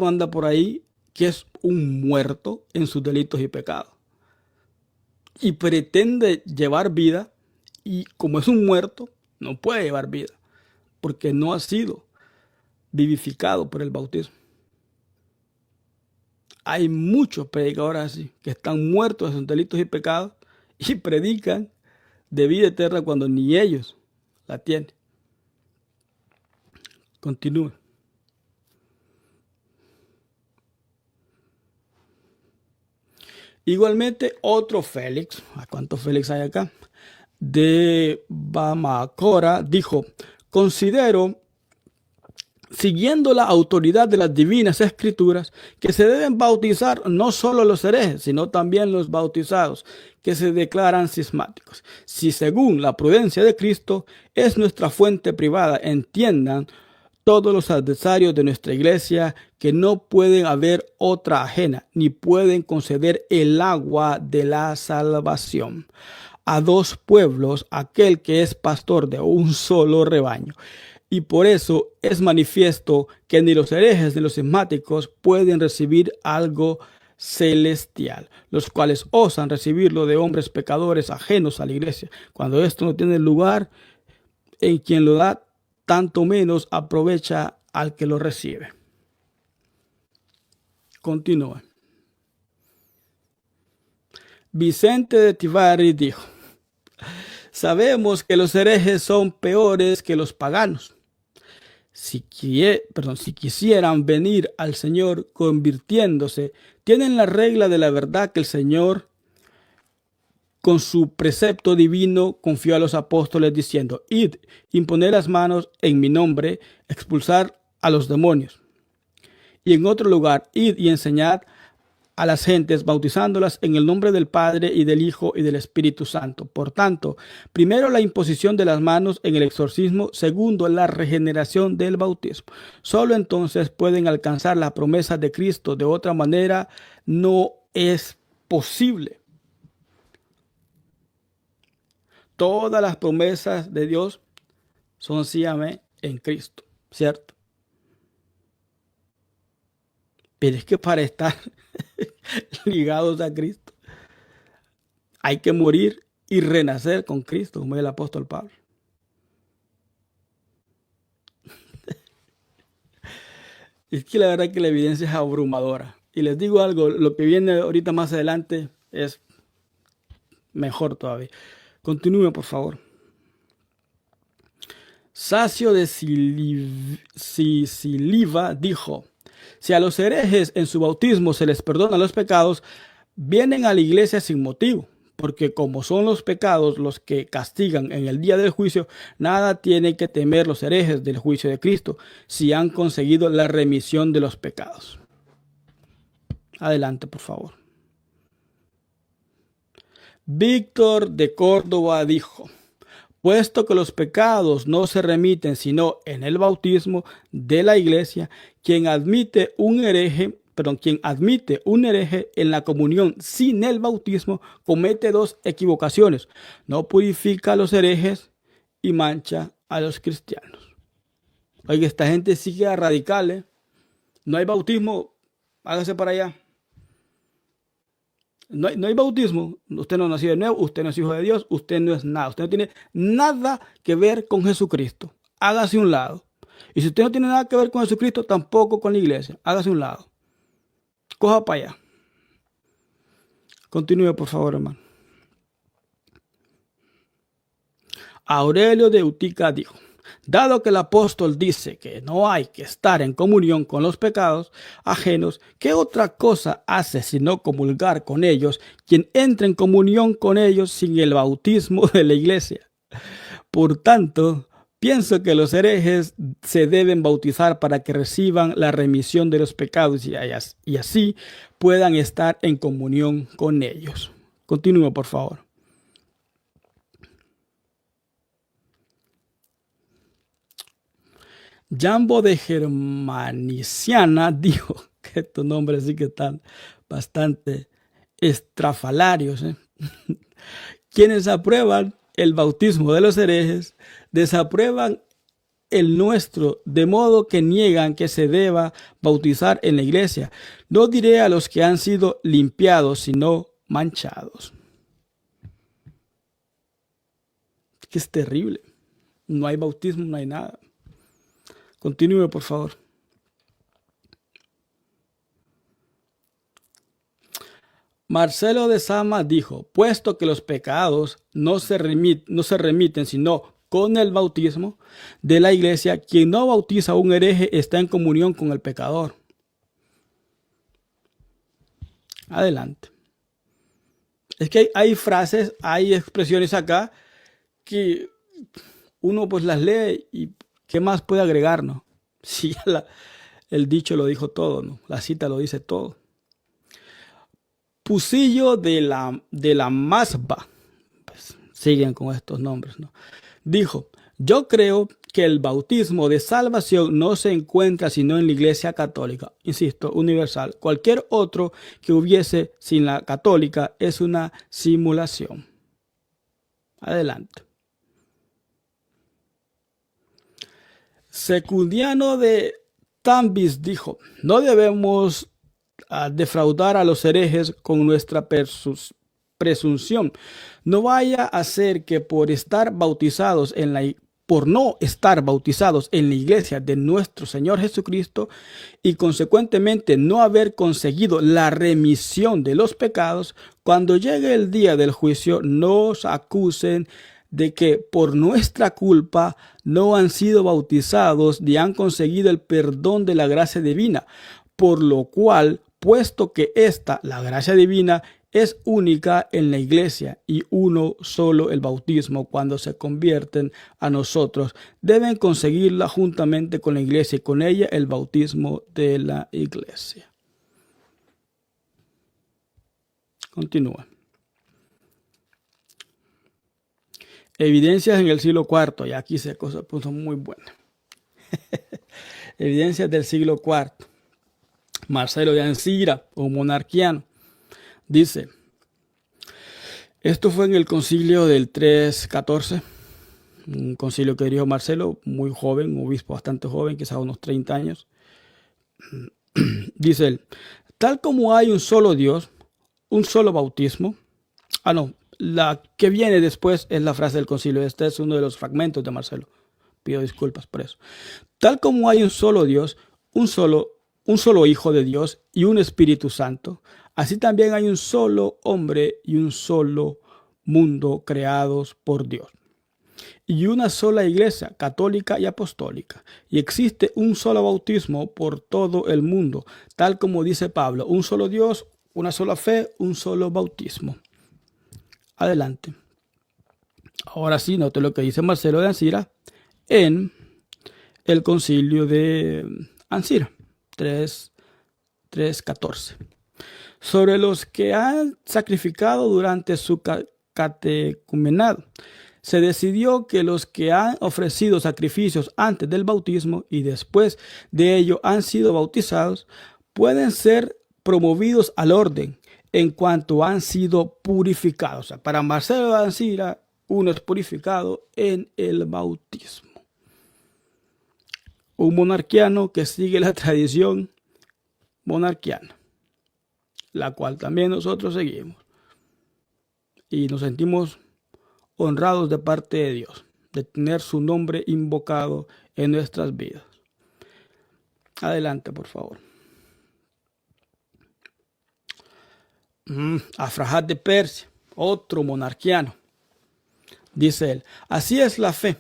anda por ahí que es un muerto en sus delitos y pecados. Y pretende llevar vida, y como es un muerto, no puede llevar vida, porque no ha sido vivificado por el bautismo. Hay muchos predicadores así, que están muertos en sus delitos y pecados, y predican de vida eterna cuando ni ellos la tienen. Continúen. Igualmente, otro Félix, ¿a cuántos Félix hay acá? De Bamacora, dijo: considero, siguiendo la autoridad de las divinas escrituras, que se deben bautizar no solo los herejes, sino también los bautizados, que se declaran cismáticos. Si según la prudencia de Cristo es nuestra fuente privada, entiendan todos los adversarios de nuestra iglesia que no pueden haber otra ajena, ni pueden conceder el agua de la salvación a dos pueblos, aquel que es pastor de un solo rebaño. Y por eso es manifiesto que ni los herejes ni los cismáticos pueden recibir algo celestial, los cuales osan recibirlo de hombres pecadores ajenos a la iglesia, cuando esto no tiene lugar en quien lo da, tanto menos aprovecha al que lo recibe. Continúa. Vicente de Tivari dijo: sabemos que los herejes son peores que los paganos. Si quisieran venir al Señor convirtiéndose, tienen la regla de la verdad que el Señor, con su precepto divino, confió a los apóstoles diciendo: id, imponed las manos en mi nombre, expulsar a los demonios. Y en otro lugar: id y enseñad a las gentes, bautizándolas en el nombre del Padre y del Hijo y del Espíritu Santo. Por tanto, primero la imposición de las manos en el exorcismo, segundo la regeneración del bautismo. Solo entonces pueden alcanzar la promesa de Cristo. De otra manera no es posible. Todas las promesas de Dios son sí, amén, en Cristo, ¿cierto? Pero es que para estar ligados a Cristo hay que morir y renacer con Cristo, como el apóstol Pablo. Es que la verdad que la evidencia es abrumadora. Y les digo algo, lo que viene ahorita más adelante es mejor todavía. Continúe, por favor. Sacio de Siliva dijo: si a los herejes en su bautismo se les perdona los pecados, vienen a la iglesia sin motivo, porque como son los pecados los que castigan en el día del juicio, nada tienen que temer los herejes del juicio de Cristo, si han conseguido la remisión de los pecados. Adelante, por favor. Víctor de Córdoba dijo: puesto que los pecados no se remiten sino en el bautismo de la iglesia, quien admite un hereje en la comunión sin el bautismo comete dos equivocaciones: no purifica a los herejes y mancha a los cristianos. Oiga, esta gente sigue a radicales. No hay bautismo, hágase para allá. No hay bautismo, usted no ha nacido de nuevo, usted no es hijo de Dios, usted no es nada, usted no tiene nada que ver con Jesucristo, hágase un lado. Y si usted no tiene nada que ver con Jesucristo, tampoco con la iglesia, hágase un lado. Coja para allá. Continúe, por favor, hermano. Aurelio de Utica dijo: dado que el apóstol dice que no hay que estar en comunión con los pecados ajenos, ¿qué otra cosa hace sino comulgar con ellos quien entra en comunión con ellos sin el bautismo de la iglesia? Por tanto, pienso que los herejes se deben bautizar para que reciban la remisión de los pecados y así puedan estar en comunión con ellos. Continúa, por favor. Jambo de Germaniciana dijo que estos nombres sí que están bastante estrafalarios. Quienes aprueban el bautismo de los herejes desaprueban el nuestro, de modo que niegan que se deba bautizar en la iglesia. No diré a los que han sido limpiados, sino manchados. Que es terrible. No hay bautismo, no hay nada. Continúe, por favor. Marcelo de Sama dijo, puesto que los pecados no se remiten sino con el bautismo de la iglesia, quien no bautiza a un hereje está en comunión con el pecador. Adelante. Es que hay frases, hay expresiones acá que uno pues las lee y ¿qué más puede agregar, no? Si ya el dicho lo dijo todo, ¿no? La cita lo dice todo. Pusillo de la Masba, pues, siguen con estos nombres, ¿no? Dijo, yo creo que el bautismo de salvación no se encuentra sino en la Iglesia Católica, insisto, universal. Cualquier otro que hubiese sin la católica es una simulación. Adelante. Secundiano de Tambis dijo, no debemos defraudar a los herejes con nuestra presunción. No vaya a ser que por no estar bautizados en la iglesia de nuestro Señor Jesucristo y consecuentemente no haber conseguido la remisión de los pecados, cuando llegue el día del juicio nos acusen de que por nuestra culpa no han sido bautizados ni han conseguido el perdón de la gracia divina, por lo cual, puesto que la gracia divina, es única en la iglesia y uno solo el bautismo cuando se convierten a nosotros, deben conseguirla juntamente con la iglesia y con ella el bautismo de la iglesia. Continúa. Evidencias en el siglo IV, y aquí se puso muy buena. Evidencias del siglo IV. Marcelo de Ancira, un monarquiano, dice, esto fue en el concilio del 314, un concilio que dirigió Marcelo, muy joven, un obispo bastante joven, quizás unos 30 años. Dice él, tal como hay un solo Dios, un solo bautismo. La que viene después es la frase del concilio. Este es uno de los fragmentos de Marcelo. Pido disculpas por eso. Tal como hay un solo Dios, un solo Hijo de Dios y un Espíritu Santo, así también hay un solo hombre y un solo mundo creados por Dios. Y una sola iglesia católica y apostólica. Y existe un solo bautismo por todo el mundo, tal como dice Pablo, un solo Dios, una sola fe, un solo bautismo. Adelante. Ahora sí, note lo que dice Marcelo de Ancira en el concilio de Ancira. 3:14. Sobre los que han sacrificado durante su catecumenado, se decidió que los que han ofrecido sacrificios antes del bautismo y después de ello han sido bautizados, pueden ser promovidos al orden en cuanto han sido purificados. O sea, para Marcelo de Ancira, uno es purificado en el bautismo. Un monarquiano que sigue la tradición monarquiana, la cual también nosotros seguimos. Y nos sentimos honrados de parte de Dios, de tener su nombre invocado en nuestras vidas. Adelante, por favor. Afrahat de Persia, otro monarquiano. Dice él, así es la fe.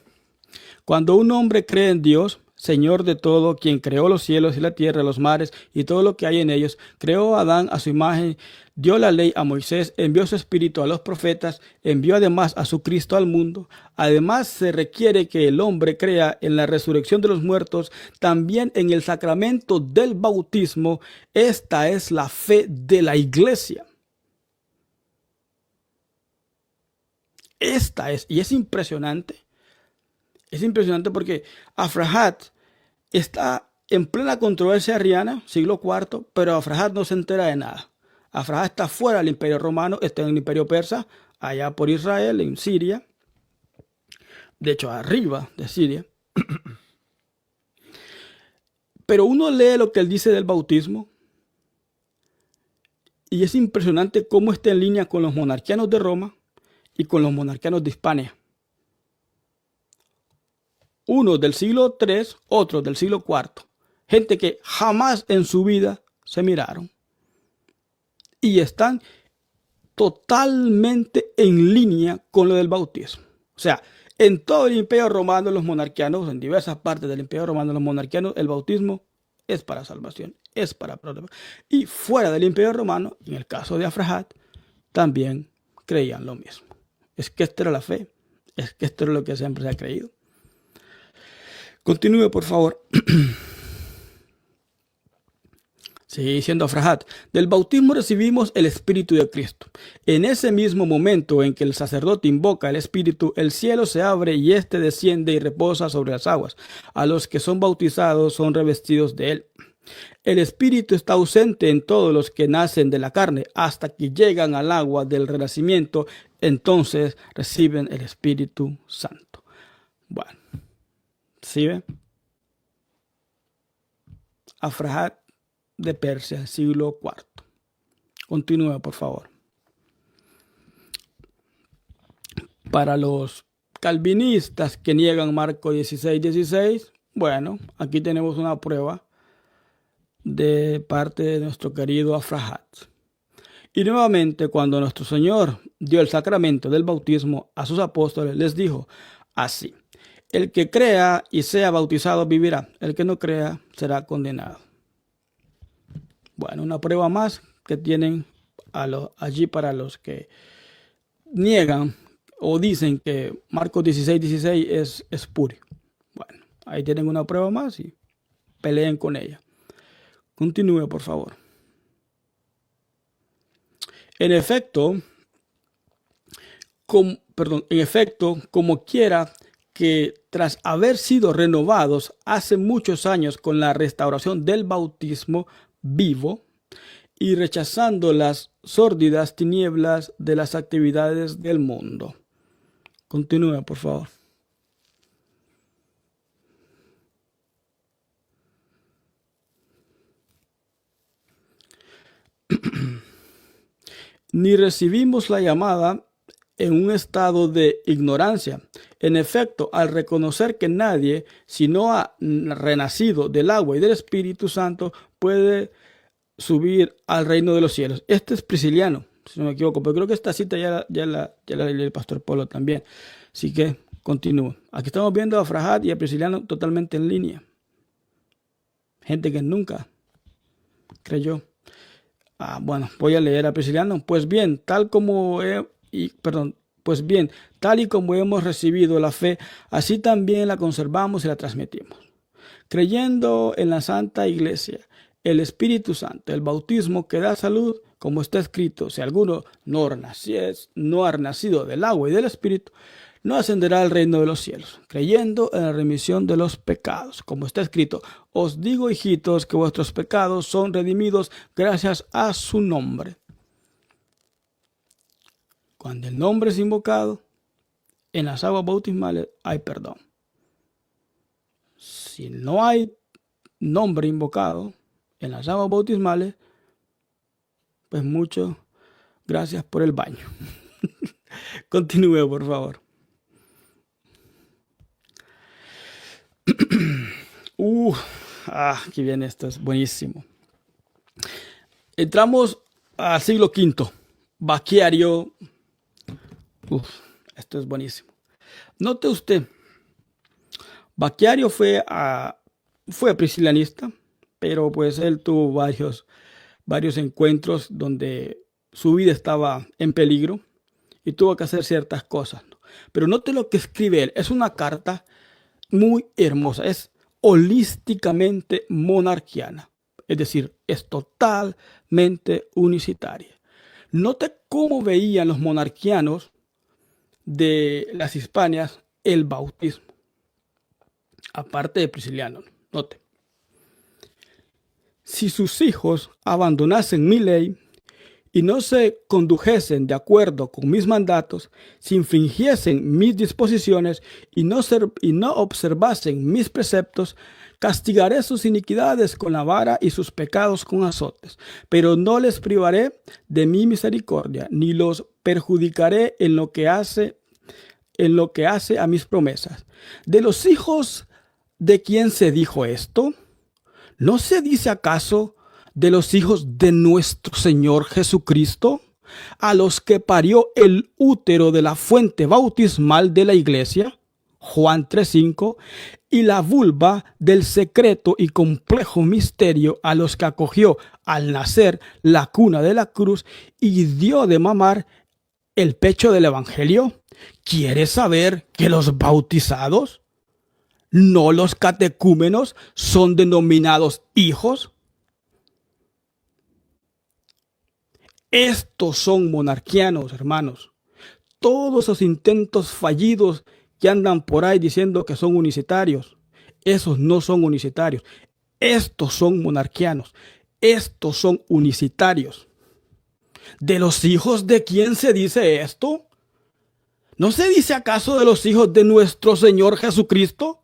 Cuando un hombre cree en Dios, Señor de todo, quien creó los cielos y la tierra, los mares y todo lo que hay en ellos, creó a Adán a su imagen, dio la ley a Moisés, envió su espíritu a los profetas, envió además a su Cristo al mundo. Además se requiere que el hombre crea en la resurrección de los muertos, también en el sacramento del bautismo. Esta es la fe de la iglesia. Y es impresionante. Es impresionante porque Afrahat está en plena controversia arriana, siglo IV, pero Afrahat no se entera de nada. Afrahat está fuera del imperio romano, está en el imperio persa, allá por Israel, en Siria. De hecho, arriba de Siria. Pero uno lee lo que él dice del bautismo y es impresionante cómo está en línea con los monarquianos de Roma y con los monarquianos de Hispania. Uno del siglo III, otro del siglo IV. Gente que jamás en su vida se miraron. Y están totalmente en línea con lo del bautismo. O sea, en todo el Imperio Romano, los monarquianos, en diversas partes del Imperio Romano, los monarquianos, el bautismo es para salvación, es para problemas. Y fuera del Imperio Romano, en el caso de Afrahat, también creían lo mismo. Es que esto era la fe, es que esto era lo que siempre se ha creído. Continúe, por favor. Sigue diciendo Afrahat, del bautismo recibimos el Espíritu de Cristo. En ese mismo momento en que el sacerdote invoca el Espíritu, el cielo se abre y éste desciende y reposa sobre las aguas. A los que son bautizados son revestidos de él. El Espíritu está ausente en todos los que nacen de la carne, hasta que llegan al agua del renacimiento, entonces reciben el Espíritu Santo. Bueno, ¿sí ve? Afrahat de Persia, siglo IV. Continúe, por favor. Para los calvinistas que niegan Marcos 16:16, bueno, aquí tenemos una prueba de parte de nuestro querido Afrahat. Y nuevamente, cuando nuestro Señor dio el sacramento del bautismo a sus apóstoles, les dijo así: el que crea y sea bautizado vivirá, el que no crea será condenado. Bueno, una prueba más que tienen allí para los que niegan o dicen que Marcos 16:16 es espurio. Bueno, ahí tienen una prueba más y peleen con ella. Continúe, por favor. En efecto, como quiera que tras haber sido renovados hace muchos años con la restauración del bautismo vivo y rechazando las sórdidas tinieblas de las actividades del mundo. Continúe, por favor. Ni recibimos la llamada en un estado de ignorancia. En efecto, al reconocer que nadie, si no ha renacido del agua y del Espíritu Santo, puede subir al reino de los cielos. Este es Prisciliano, si no me equivoco, pero creo que esta cita ya la leí el pastor Polo también. Así que continúo. Aquí estamos viendo a Afrahat y a Prisciliano totalmente en línea. Gente que nunca creyó. Bueno, voy a leer a Prisciliano. Pues bien, tal y como hemos recibido la fe, así también la conservamos y la transmitimos. Creyendo en la Santa Iglesia, el Espíritu Santo, el bautismo que da salud, como está escrito: si alguno no ha nacido del agua y del Espíritu, no ascenderá al reino de los cielos. Creyendo en la remisión de los pecados, como está escrito: os digo, hijitos, que vuestros pecados son redimidos gracias a su nombre. Cuando el nombre es invocado en las aguas bautismales, hay perdón. Si no hay nombre invocado en las aguas bautismales, pues muchas gracias por el baño. Continúe, por favor. Aquí viene esto, es buenísimo. Entramos al siglo V. Baquiario. Esto es buenísimo. Note usted, Baquiario fue priscilianista, pero pues él tuvo varios encuentros donde su vida estaba en peligro y tuvo que hacer ciertas cosas, ¿no? Pero note lo que escribe él. Es una carta muy hermosa. Es holísticamente monarquiana. Es decir, es totalmente unicitaria. Note cómo veían los monarquianos de las Hispanias el bautismo. Aparte de Prisciliano, note. Si sus hijos abandonasen mi ley y no se condujesen de acuerdo con mis mandatos, si infringiesen mis disposiciones y no observasen mis preceptos, Castigaré sus iniquidades con la vara y sus pecados con azotes, pero no les privaré de mi misericordia, ni los perjudicaré en lo que hace a mis promesas. De los hijos de quien se dijo esto, ¿no se dice acaso de los hijos de nuestro Señor Jesucristo, a los que parió el útero de la fuente bautismal de la iglesia? Juan 3:5, y la vulva del secreto y complejo misterio, a los que acogió al nacer la cuna de la cruz y dio de mamar el pecho del evangelio. ¿Quieres saber que los bautizados, no los catecúmenos, son denominados hijos? Estos son monarquianos, hermanos. Todos esos intentos fallidos que andan por ahí diciendo que son unicitarios, esos no son unicitarios. Estos son monarquianos. Estos son unicitarios. ¿De los hijos de quién se dice esto? ¿No se dice acaso de los hijos de nuestro Señor Jesucristo,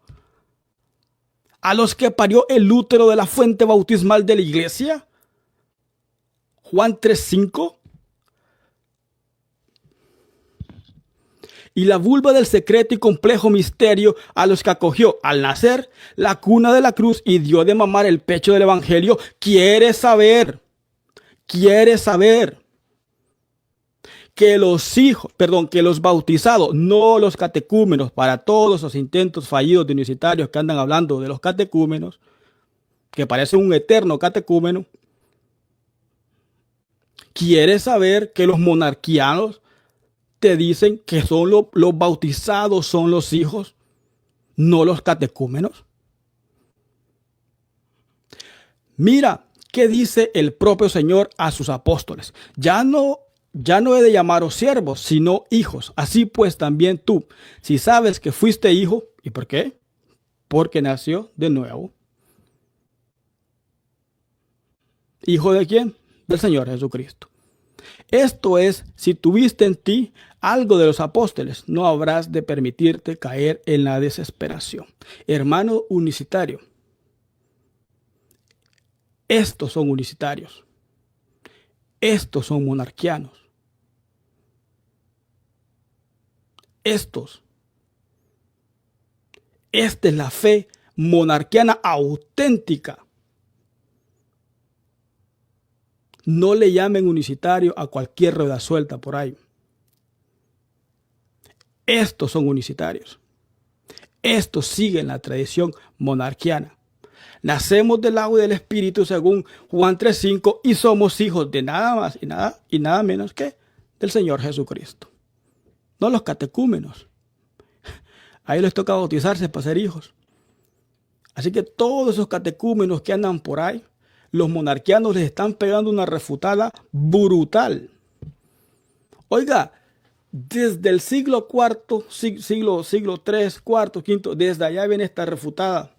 a los que parió el útero de la fuente bautismal de la iglesia? Juan 3:5. Y la vulva del secreto y complejo misterio, a los que acogió al nacer la cuna de la cruz y dio de mamar el pecho del evangelio. ¿Quieres saber que los bautizados, no los catecúmenos, para todos esos intentos fallidos de unicitarios que andan hablando de los catecúmenos, que parece un eterno catecúmeno? ¿Quieres saber que los monarquianos te dicen que son los bautizados son los hijos, no los catecúmenos? Mira qué dice el propio Señor a sus apóstoles. Ya no he de llamaros siervos, sino hijos. Así pues también tú, si sabes que fuiste hijo, ¿y por qué? Porque nació de nuevo. ¿Hijo de quién? Del Señor Jesucristo. Esto es, si tuviste en ti algo de los apóstoles, no habrás de permitirte caer en la desesperación. Hermano unicitario, estos son unicitarios. Estos son monarquianos. Esta es la fe monarquiana auténtica. No le llamen unicitario a cualquier rueda suelta por ahí. Estos son unicitarios. Estos siguen la tradición monarquiana. Nacemos del agua y del Espíritu según Juan 3:5 y somos hijos de nada más y nada menos que del Señor Jesucristo. No los catecúmenos. A ellos les toca bautizarse para ser hijos. Así que todos esos catecúmenos que andan por ahí, los monarquianos les están pegando una refutada brutal. Oiga, desde el siglo IV, siglo III, IV, V, desde allá viene esta refutada.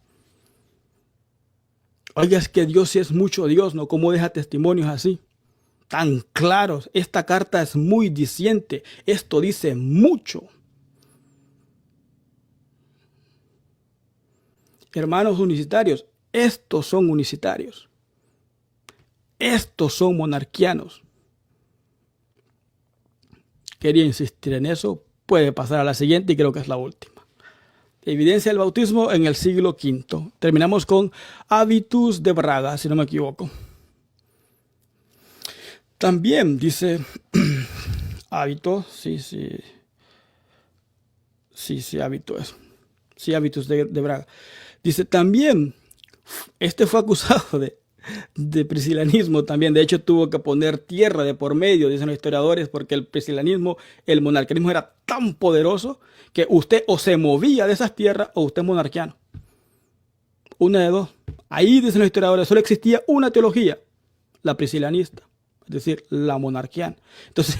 Oiga, es que Dios sí es mucho Dios, ¿no? ¿Cómo deja testimonios así? Tan claros. Esta carta es muy diciente. Esto dice mucho. Hermanos unicitarios, estos son unicitarios. Estos son monarquianos. Quería insistir en eso. Puede pasar a la siguiente y creo que es la última. Evidencia del bautismo en el siglo V. Terminamos con Avitus de Braga, si no me equivoco. También dice Hábito, sí, Hábito es. Sí, Avitus de Braga. Dice también, fue acusado de priscilanismo también. De hecho, tuvo que poner tierra de por medio, dicen los historiadores, porque el priscilanismo, el monarquianismo era tan poderoso que usted o se movía de esas tierras o usted es monarquiano. Una de dos. Ahí, dicen los historiadores, solo existía una teología, la priscilanista, es decir, la monarquiana. Entonces,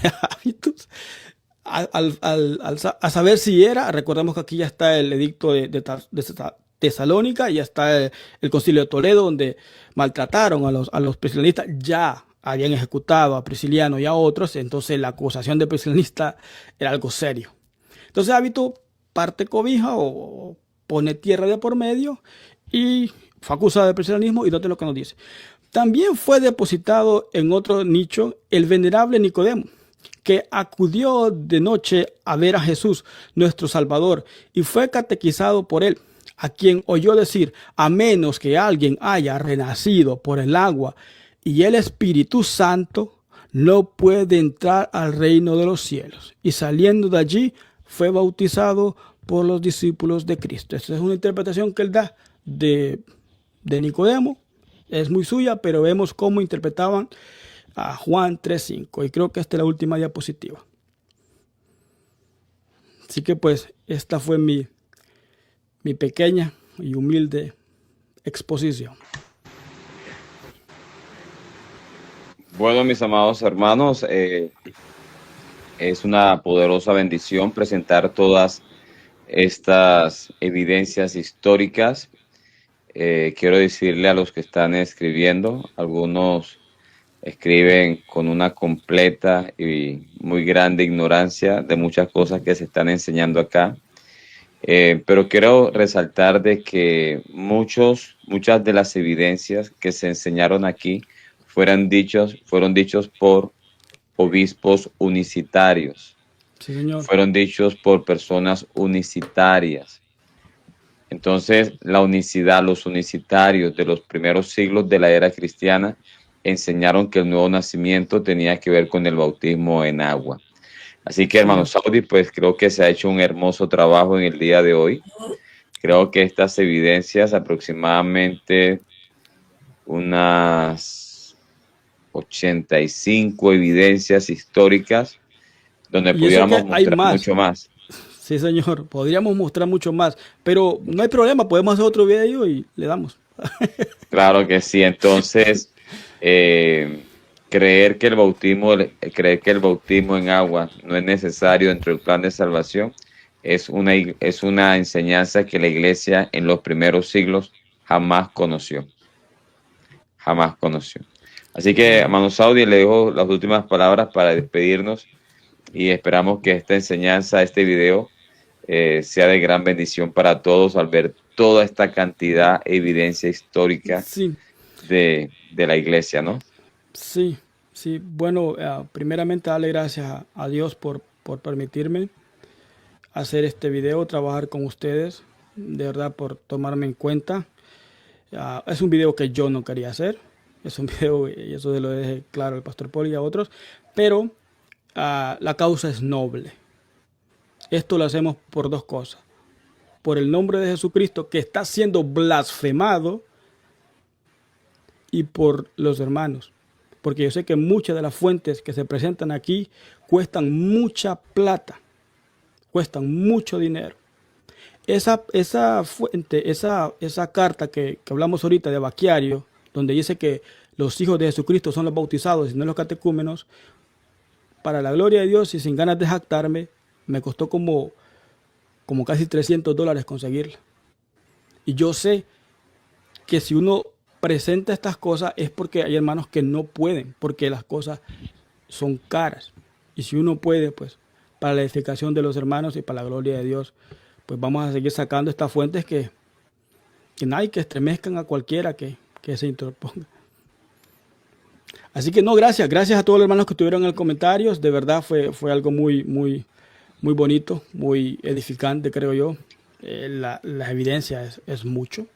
a saber si era, recordemos que aquí ya está el edicto de Tesalónica, ya está el concilio de Toledo, donde maltrataron a los priscilanistas, ya habían ejecutado a Prisciliano y a otros, entonces la acusación de priscilanista era algo serio. Entonces Hábito parte cobija o pone tierra de por medio y fue acusado de cristianismo y note lo que nos dice. También fue depositado en otro nicho el venerable Nicodemo, que acudió de noche a ver a Jesús, nuestro Salvador, y fue catequizado por él, a quien oyó decir, a menos que alguien haya renacido por el agua y el Espíritu Santo, no puede entrar al reino de los cielos. Y saliendo de allí, fue bautizado por los discípulos de Cristo. Esta es una interpretación que él da de Nicodemo. Es muy suya, pero vemos cómo interpretaban a Juan 3:5. Y creo que esta es la última diapositiva. Así que pues esta fue mi pequeña y humilde exposición. Bueno, mis amados hermanos, es una poderosa bendición presentar todas estas evidencias históricas. Quiero decirle a los que están escribiendo, algunos escriben con una completa y muy grande ignorancia de muchas cosas que se están enseñando acá. Pero quiero resaltar de que muchas de las evidencias que se enseñaron aquí fueron dichos por obispos unicitarios. Sí, señor. Fueron dichos por personas unicitarias. Entonces, la unicidad, los unicitarios de los primeros siglos de la era cristiana enseñaron que el nuevo nacimiento tenía que ver con el bautismo en agua. Así que, hermanos Saudi, pues creo que se ha hecho un hermoso trabajo en el día de hoy. Creo que estas evidencias, aproximadamente unas 85 evidencias históricas, donde pudiéramos mostrar mucho más. Sí, señor, podríamos mostrar mucho más, pero no hay problema, podemos hacer otro video y le damos. Claro que sí. Entonces, creer que el bautismo en agua no es necesario dentro del plan de salvación es una enseñanza que la iglesia en los primeros siglos jamás conoció. Jamás conoció. Así que, hermano Saudi, le dejo las últimas palabras para despedirnos y esperamos que esta enseñanza, este video, sea de gran bendición para todos al ver toda esta cantidad de evidencia histórica de la iglesia, ¿no? Sí. Bueno, primeramente darle gracias a Dios por permitirme hacer este video, trabajar con ustedes, de verdad por tomarme en cuenta. Es un video que yo no quería hacer, es un video, y eso se lo dejé claro al pastor Paul y a otros, pero la causa es noble. Esto lo hacemos por dos cosas. Por el nombre de Jesucristo que está siendo blasfemado y por los hermanos. Porque yo sé que muchas de las fuentes que se presentan aquí cuestan mucha plata, cuestan mucho dinero. Esa fuente, esa carta que hablamos ahorita de Baquiario, donde dice que los hijos de Jesucristo son los bautizados y no los catecúmenos, para la gloria de Dios y sin ganas de jactarme, me costó como casi $300 conseguirla. Y yo sé que si uno presenta estas cosas es porque hay hermanos que no pueden, porque las cosas son caras. Y si uno puede, pues, para la edificación de los hermanos y para la gloria de Dios, pues vamos a seguir sacando estas fuentes que nadie que estremezcan a cualquiera que se interponga. Así que no, gracias a todos los hermanos que estuvieron en los comentarios. De verdad fue algo muy bonito, muy edificante, creo yo. La evidencia es mucho.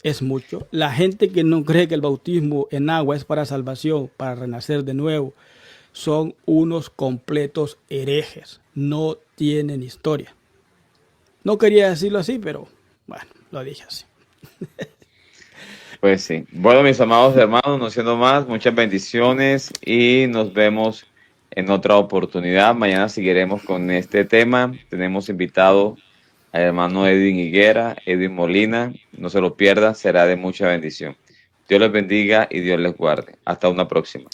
Es mucho. La gente que no cree que el bautismo en agua es para salvación, para renacer de nuevo, son unos completos herejes. No tienen historia. No quería decirlo así, pero bueno, lo dije así. Pues sí. Bueno, mis amados hermanos, no siendo más, muchas bendiciones y nos vemos en otra oportunidad. Mañana seguiremos con este tema. Tenemos invitado al hermano Edwin Higuera, Edwin Molina. No se lo pierda, será de mucha bendición. Dios les bendiga y Dios les guarde. Hasta una próxima.